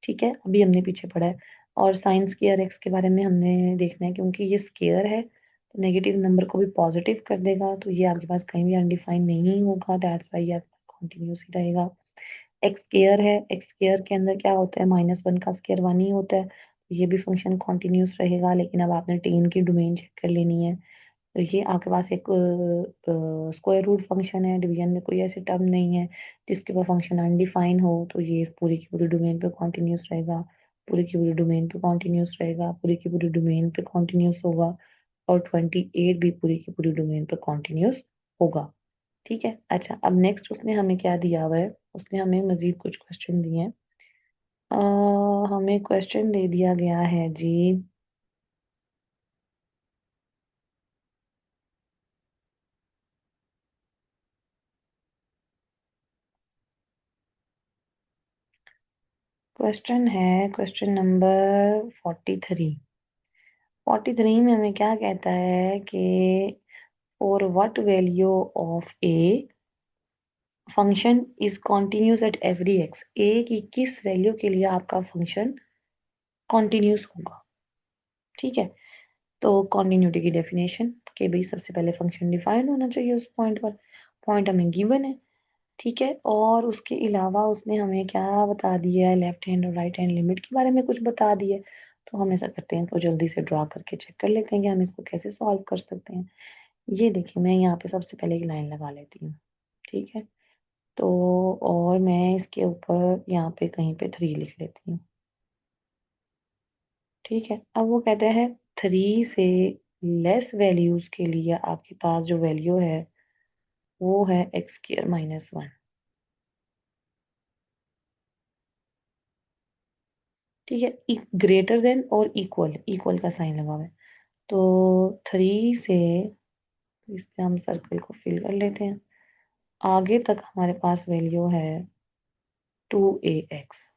ठीक है, अभी हमने पीछे पढ़ा है। और साइन स्क्वायर एक्स के बारे में हमने देखना है, क्योंकि ये स्क्वायर है तो नेगेटिव नंबर को भी पॉजिटिव कर देगा, तो ये आपके पास कहीं भी अनडिफाइंड नहीं होगा, दैट्स वाई ये आपके पास कॉन्टिन्यूस ही रहेगा। एक्स स्क्वायर है, एक्स स्क्वायर के अंदर क्या होता है, -1 का स्क्वायर 1 ही होता है, तो ये भी फंक्शन कॉन्टिन्यूस रहेगा। लेकिन अब आपने टेन की डोमेन चेक कर लेनी है, तो ये आपके पास एक स्क्वायर रूट फंक्शन है, डिवीजन में कोई ऐसी टर्म नहीं है जिसके ऊपर फंक्शन अनडिफाइन हो, तो ये पूरी की पूरी डोमेन पे कॉन्टिन्यूस रहेगा, पूरी की पूरी डोमेन पे कॉन्टिन्यूस रहेगा, पूरी की पूरी डोमेन पे कॉन्टिन्यूस होगा, और 28 भी पूरी की पूरी डोमेन पे कॉन्टिन्यूस होगा। ठीक है, अच्छा अब नेक्स्ट उसने हमें क्या दिया हुआ है, उसने हमें मजीद कुछ क्वेश्चन दिए हैं। हमें क्वेश्चन दे दिया गया है जी, क्वेश्चन है क्वेश्चन नंबर 43। 43 में हमें क्या कहता है कि for what value of A function is continuous at every X, A की किस वैल्यू के लिए आपका फंक्शन कॉन्टिन्यूस होगा। ठीक है, तो कॉन्टिन्यूटी की डेफिनेशन कि भाई सबसे पहले फंक्शन डिफाइन होना चाहिए उस पॉइंट पर, पॉइंट हमें गिवन है। ठीक है, और उसके अलावा उसने हमें क्या बता दिया है, लेफ्ट हैंड और राइट हैंड लिमिट के बारे में कुछ बता दिया है। तो हम ऐसा करते हैं, तो जल्दी से ड्रा करके चेक कर लेते हैं कि हम इसको कैसे सॉल्व कर सकते हैं। ये देखिए, मैं यहाँ पे सबसे पहले एक लाइन लगा लेती हूँ। ठीक है, तो और मैं इसके ऊपर यहाँ पे कहीं पे 3 लिख लेती हूँ। ठीक है, अब वो कहते हैं 3 से लेस वैल्यूज के लिए आपके पास जो वैल्यू है वो है x² - 1। ठीक है, ग्रेटर देन और इक्वल, इक्वल का साइन लगा हुआ है, तो 3 से इस पे हम सर्कल को फिल कर लेते हैं, आगे तक हमारे पास वैल्यू है 2ax।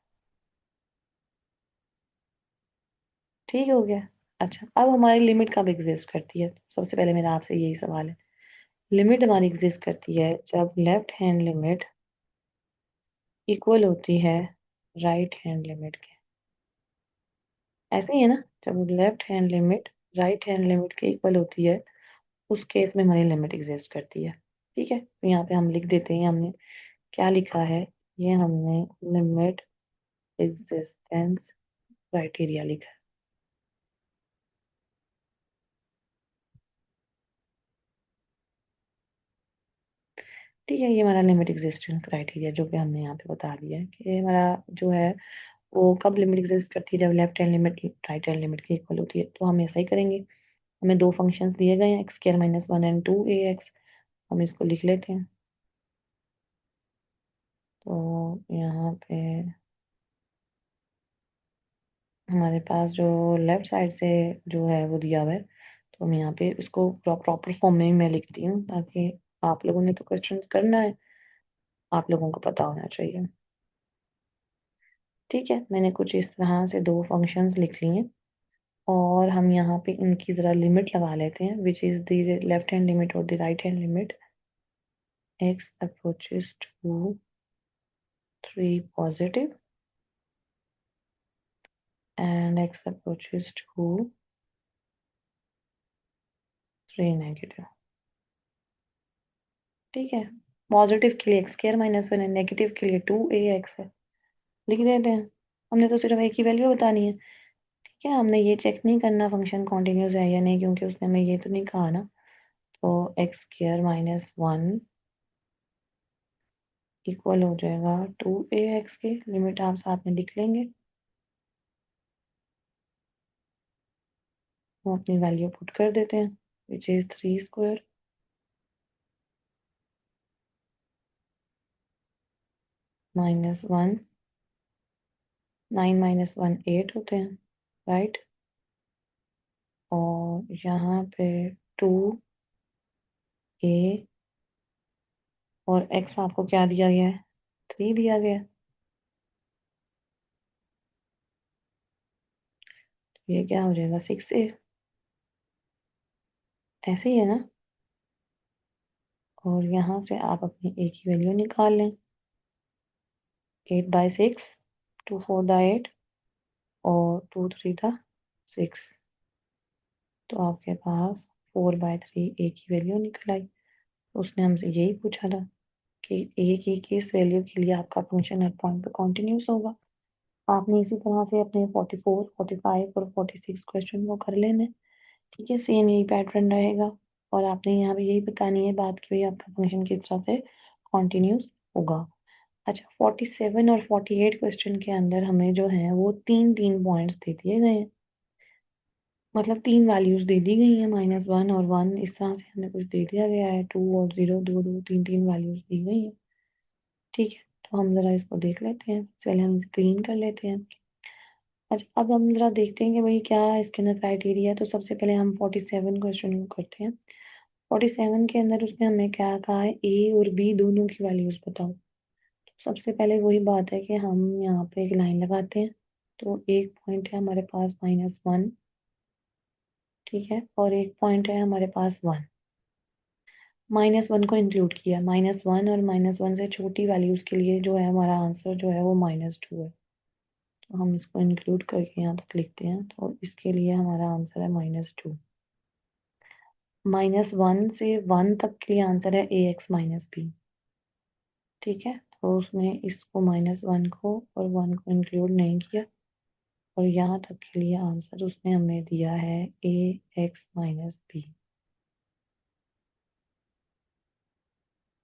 ठीक हो गया। अच्छा, अब हमारी लिमिट कब एग्जिस्ट करती है, सबसे पहले मेरा आपसे यही सवाल है। लिमिट हमारी एग्जिस्ट करती है जब लेफ्ट हैंड लिमिट इक्वल होती है राइट हैंड लिमिट के। ऐसे ही है ना, जब left hand limit right hand limit के इक्वल होती है उस केस में हमारी लिमिट एग्जिस्ट करती है। ठीक है, तो यहाँ पे हम लिख देते हैं, हमने क्या लिखा है, ये हमने लिमिट एग्जिस्टेंस क्राइटेरिया लिखा है। ठीक है, ये हमारा लिमिट एग्जिस्टेंस क्राइटेरिया जो कि हमने यहाँ पे बता दिया है कि हमारा जो है वो कब लिमिट एग्जिस्ट करती है, जब left hand limit right hand limit के इक्वल होती है। तो हम ऐसा ही करेंगे। हमें दो फंक्शंस दिए गए हैं, X square minus one and two A X. हम इसको लिख लेते हैं। तो यहाँ पे हमारे पास जो लेफ्ट साइड से जो है वो दिया हुआ है, तो हम यहाँ पे इसको प्रॉपर फॉर्म में ही मैं लिखती हूँ, ताकि आप लोगों ने तो क्वेश्चन करना है, आप लोगों को पता होना चाहिए। ठीक है, मैंने कुछ इस तरह से दो फंक्शंस लिख लिए हैं, और हम यहाँ पे इनकी ज़रा लिमिट लगा लेते हैं, which is the left hand limit और the right hand limit. x approaches to 3 positive and x approaches to 3 negative। ठीक है, पॉजिटिव के लिए एक्स स्क्वायर माइनस वन है, नेगेटिव के लिए टू ए एक्स है। लिख देते हैं। हमने तो सिर्फ एक ही वैल्यू बतानी है। ठीक है, हमने ये चेक नहीं करना फंक्शन कॉन्टिन्यूस है या नहीं, क्योंकि उसने हमें ये तो नहीं कहा ना। तो x square minus one equal हो जाएगा टू ए एक्स के। लिमिट आप साथ में लिख लेंगे। हम अपनी वैल्यू पुट कर देते हैं, which is three square minus one. 9 minus one 8 होते हैं, राइट। और यहाँ पे टू ए और एक्स आपको क्या दिया गया है, 3 दिया गया है। तो ये क्या हो जाएगा, 6 ए। ऐसे ही है ना। और यहाँ से आप अपनी ए की वैल्यू निकाल लें। 8/6, 2 4 8 और 2 3 6। तो आपके पास 4/3 ए की वैल्यू निकल आई। उसने हमसे यही पूछा था कि ए की किस वैल्यू के लिए आपका फंक्शन एट पॉइंट पे कॉन्टिन्यूस होगा। आपने इसी तरह से अपने 44, 45 और 46 क्वेश्चन को कर लेने। ठीक है, सेम यही पैटर्न रहेगा। और आपने यहाँ पे यही बतानी है बात कि भाई आपका फंक्शन किस तरह से कॉन्टिन्यूस होगा। अच्छा, 47 और 48 क्वेश्चन के अंदर हमें जो है वो तीन तीन पॉइंट्स दे दिए गए हैं, मतलब तीन वैल्यूज दे दी गई हैं, माइनस वन और वन, इस तरह से हमें कुछ दे दिया गया है। टू और जीरो, दो दो तीन तीन वैल्यूज दी गई हैं। ठीक है, तो हम जरा इसको देख लेते हैं, पहले हम क्लीन कर लेते हैं। अच्छा, अब हम जरा देखते हैं कि भाई क्या इसके अंदर क्राइटेरिया है। तो सबसे पहले हम 47 क्वेश्चन को करते हैं। 47 के अंदर उसने हमें क्या कहा है, ए और बी दोनों की वैल्यूज बताओ। तो सबसे पहले वही बात है कि हम यहाँ पे एक लाइन लगाते हैं। तो एक पॉइंट है हमारे पास -1, ठीक है, और एक पॉइंट है हमारे पास 1। -1 को इंक्लूड किया, -1 और -1 से छोटी वैल्यूज के लिए जो है हमारा आंसर जो है वो -2 है। तो हम इसको इंक्लूड करके यहाँ तक लिखते हैं। तो इसके लिए हमारा आंसर है -2। -1 से 1 तक के लिए आंसर है ax माइनस बी। ठीक है, तो उसने इसको -1 को और 1 को इंक्लूड नहीं किया, और यहाँ तक के लिए आंसर उसने हमें दिया है ax माइनस बी।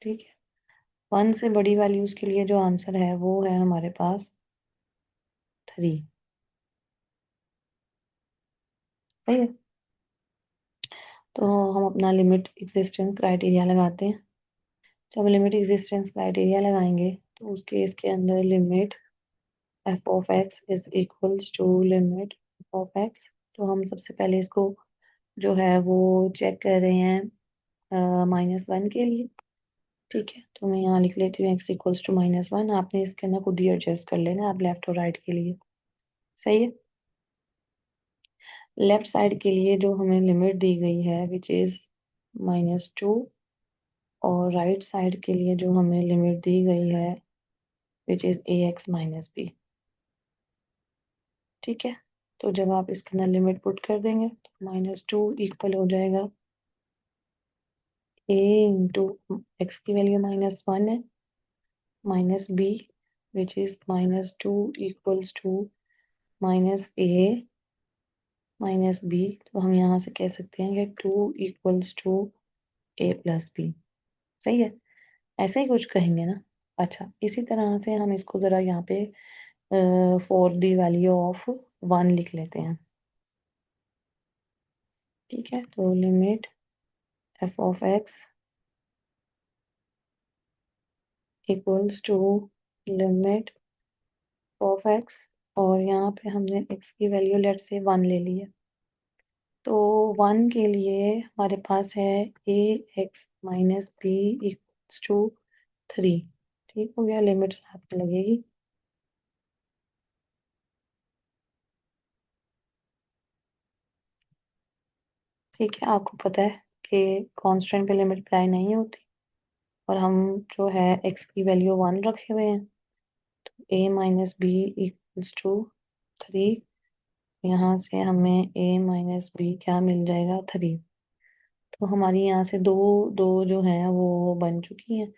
ठीक है, 1 से बड़ी वैल्यूज के लिए जो आंसर है वो है हमारे पास 3। सही है। तो हम अपना लिमिट एग्जिस्टेंस क्राइटेरिया लगाते हैं। जब लिमिट एग्जिस्टेंस क्राइटेरिया लगाएंगे तो उस केस के अंदर limit F of X is equals to limit F of X. तो हम सबसे पहले इसको जो है वो चेक कर रहे हैं -1 के लिए। ठीक है, तो मैं यहाँ लिख लेती हूँ एक्स इक्वल्स टू -1। आपने इसके अंदर खुद ही एडजस्ट कर लेना, आप लेफ्ट और राइट के लिए। सही है। लेफ्ट साइड के लिए जो हमें लिमिट दी गई है विच इज -2, और राइट साइड के लिए जो हमें लिमिट दी गई है which is ax minus B. ठीक है, तो जब आप इसके अंदर लिमिट पुट कर देंगे तो -2 इक्वल हो जाएगा a इंटू एक्स की वैल्यू -1 है, minus B which is -2 equals to -a minus B. तो हम यहाँ से कह सकते हैं कि 2 equals to a plus B. सही है। ऐसे ही कुछ कहेंगे ना। अच्छा, इसी तरह से हम इसको जरा यहाँ पे फॉर द वैल्यू ऑफ 1 लिख लेते हैं। ठीक है, तो limit F of X equals to limit of X, और यहाँ पे हमने एक्स की वैल्यू लेट से 1 ले ली है। तो 1 के लिए हमारे पास है A X minus B equals to 3। ठीक हो गया, लिमिट साथ में लगेगी। ठीक है, आपको पता है कि कांस्टेंट पे लिमिट अप्लाई नहीं होती, और हम जो है एक्स की वैल्यू 1 रखे हुए हैं, तो ए माइनस बी इक्वल्स टू 3। यहाँ से हमें ए माइनस बी क्या मिल जाएगा, 3। तो हमारी यहाँ से दो दो जो हैं वो बन चुकी हैं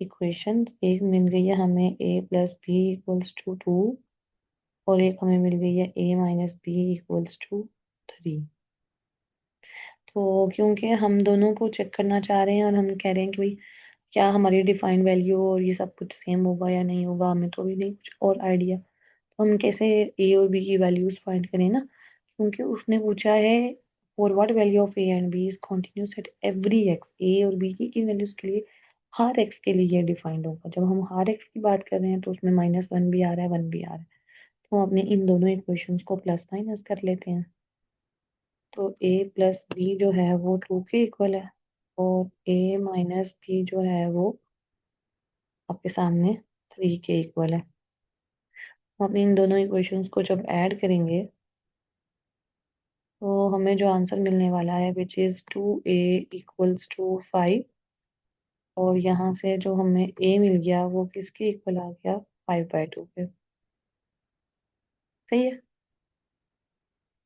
इक्वेशन। एक मिल गई है हमें ए प्लस बी इक्वल्स टू 2, और एक हमें मिल गई है ए माइनस बी इक्वल्स टू 3। तो क्योंकि हम दोनों को चेक करना चाह रहे हैं, और हम कह रहे हैं कि भाई क्या हमारी डिफाइंड वैल्यू और ये सब कुछ सेम होगा या नहीं होगा, हमें तो अभी नहीं कुछ और आइडिया। तो हम कैसे ए और बी की वैल्यूज फाइंड करें ना, क्योंकि उसने पूछा है for what value of A and B is continuous at every X. A और बी की वैल्यूज के लिए हर एक्स के लिए ये डिफाइंड होगा। जब हम हर एक्स की बात कर रहे हैं तो उसमें -1 भी आ रहा है, 1 भी आ रहा है, तो हम अपने इन दोनों इक्वेशंस को प्लस माइनस कर लेते हैं। तो ए प्लस बी जो है वो 2 के इक्वल है, और ए माइनस बी जो है वो आपके सामने 3 के इक्वल है। हम अपनी इन दोनों इक्वेशंस को जब ऐड करेंगे तो हमें जो आंसर मिलने वाला है which is 2a equals to 5, और यहाँ से जो हमें a मिल गया वो किसके इक्वल आ गया, 5/2 के। सही है,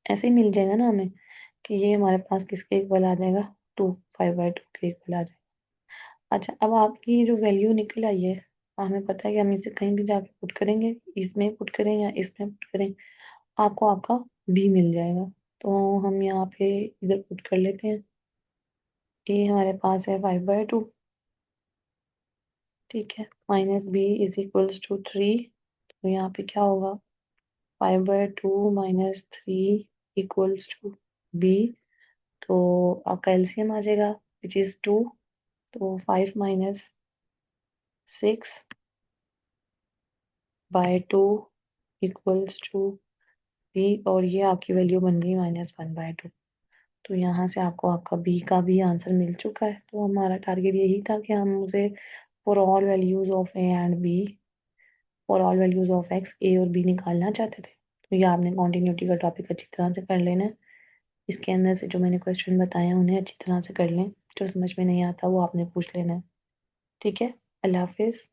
ऐसे ही मिल जाएगा ना हमें कि ये हमारे पास किसके इक्वल आ जाएगा, 5/2 के इक्वल आ जाएगा। अच्छा, अब आपकी जो वैल्यू निकल आई है, हमें पता है कि हम इसे कहीं भी जाके पुट करेंगे, इसमें पुट करें या इसमें पुट करें, आपको आपका b मिल जाएगा। तो हम यहाँ पे इधर पुट कर लेते हैं। a हमारे पास है 5/2, ठीक है, minus B is equals to 3। तो यहाँ पे क्या होगा, 5/2 माइनस 3 इक्वल्स टू बी। तो आपका एलसीएम आ जाएगा विच इज 2। तो 5 माइनस 6/2 इक्वल्स टू बी, और ये आपकी वैल्यू बन गई -1/2। तो यहाँ से आपको आपका बी का भी आंसर मिल चुका है। तो हमारा टारगेट यही था कि हम उसे for all values of A and B, for all values of X, A और बी निकालना चाहते थे। तो ये आपने कॉन्टिन्यूटी का टॉपिक अच्छी तरह से कर लेना है। इसके अंदर से जो मैंने क्वेश्चन बताए हैं उन्हें अच्छी तरह से कर लें, जो समझ में नहीं आता वो आपने पूछ लेना है। ठीक है, अल्लाह हाफिज।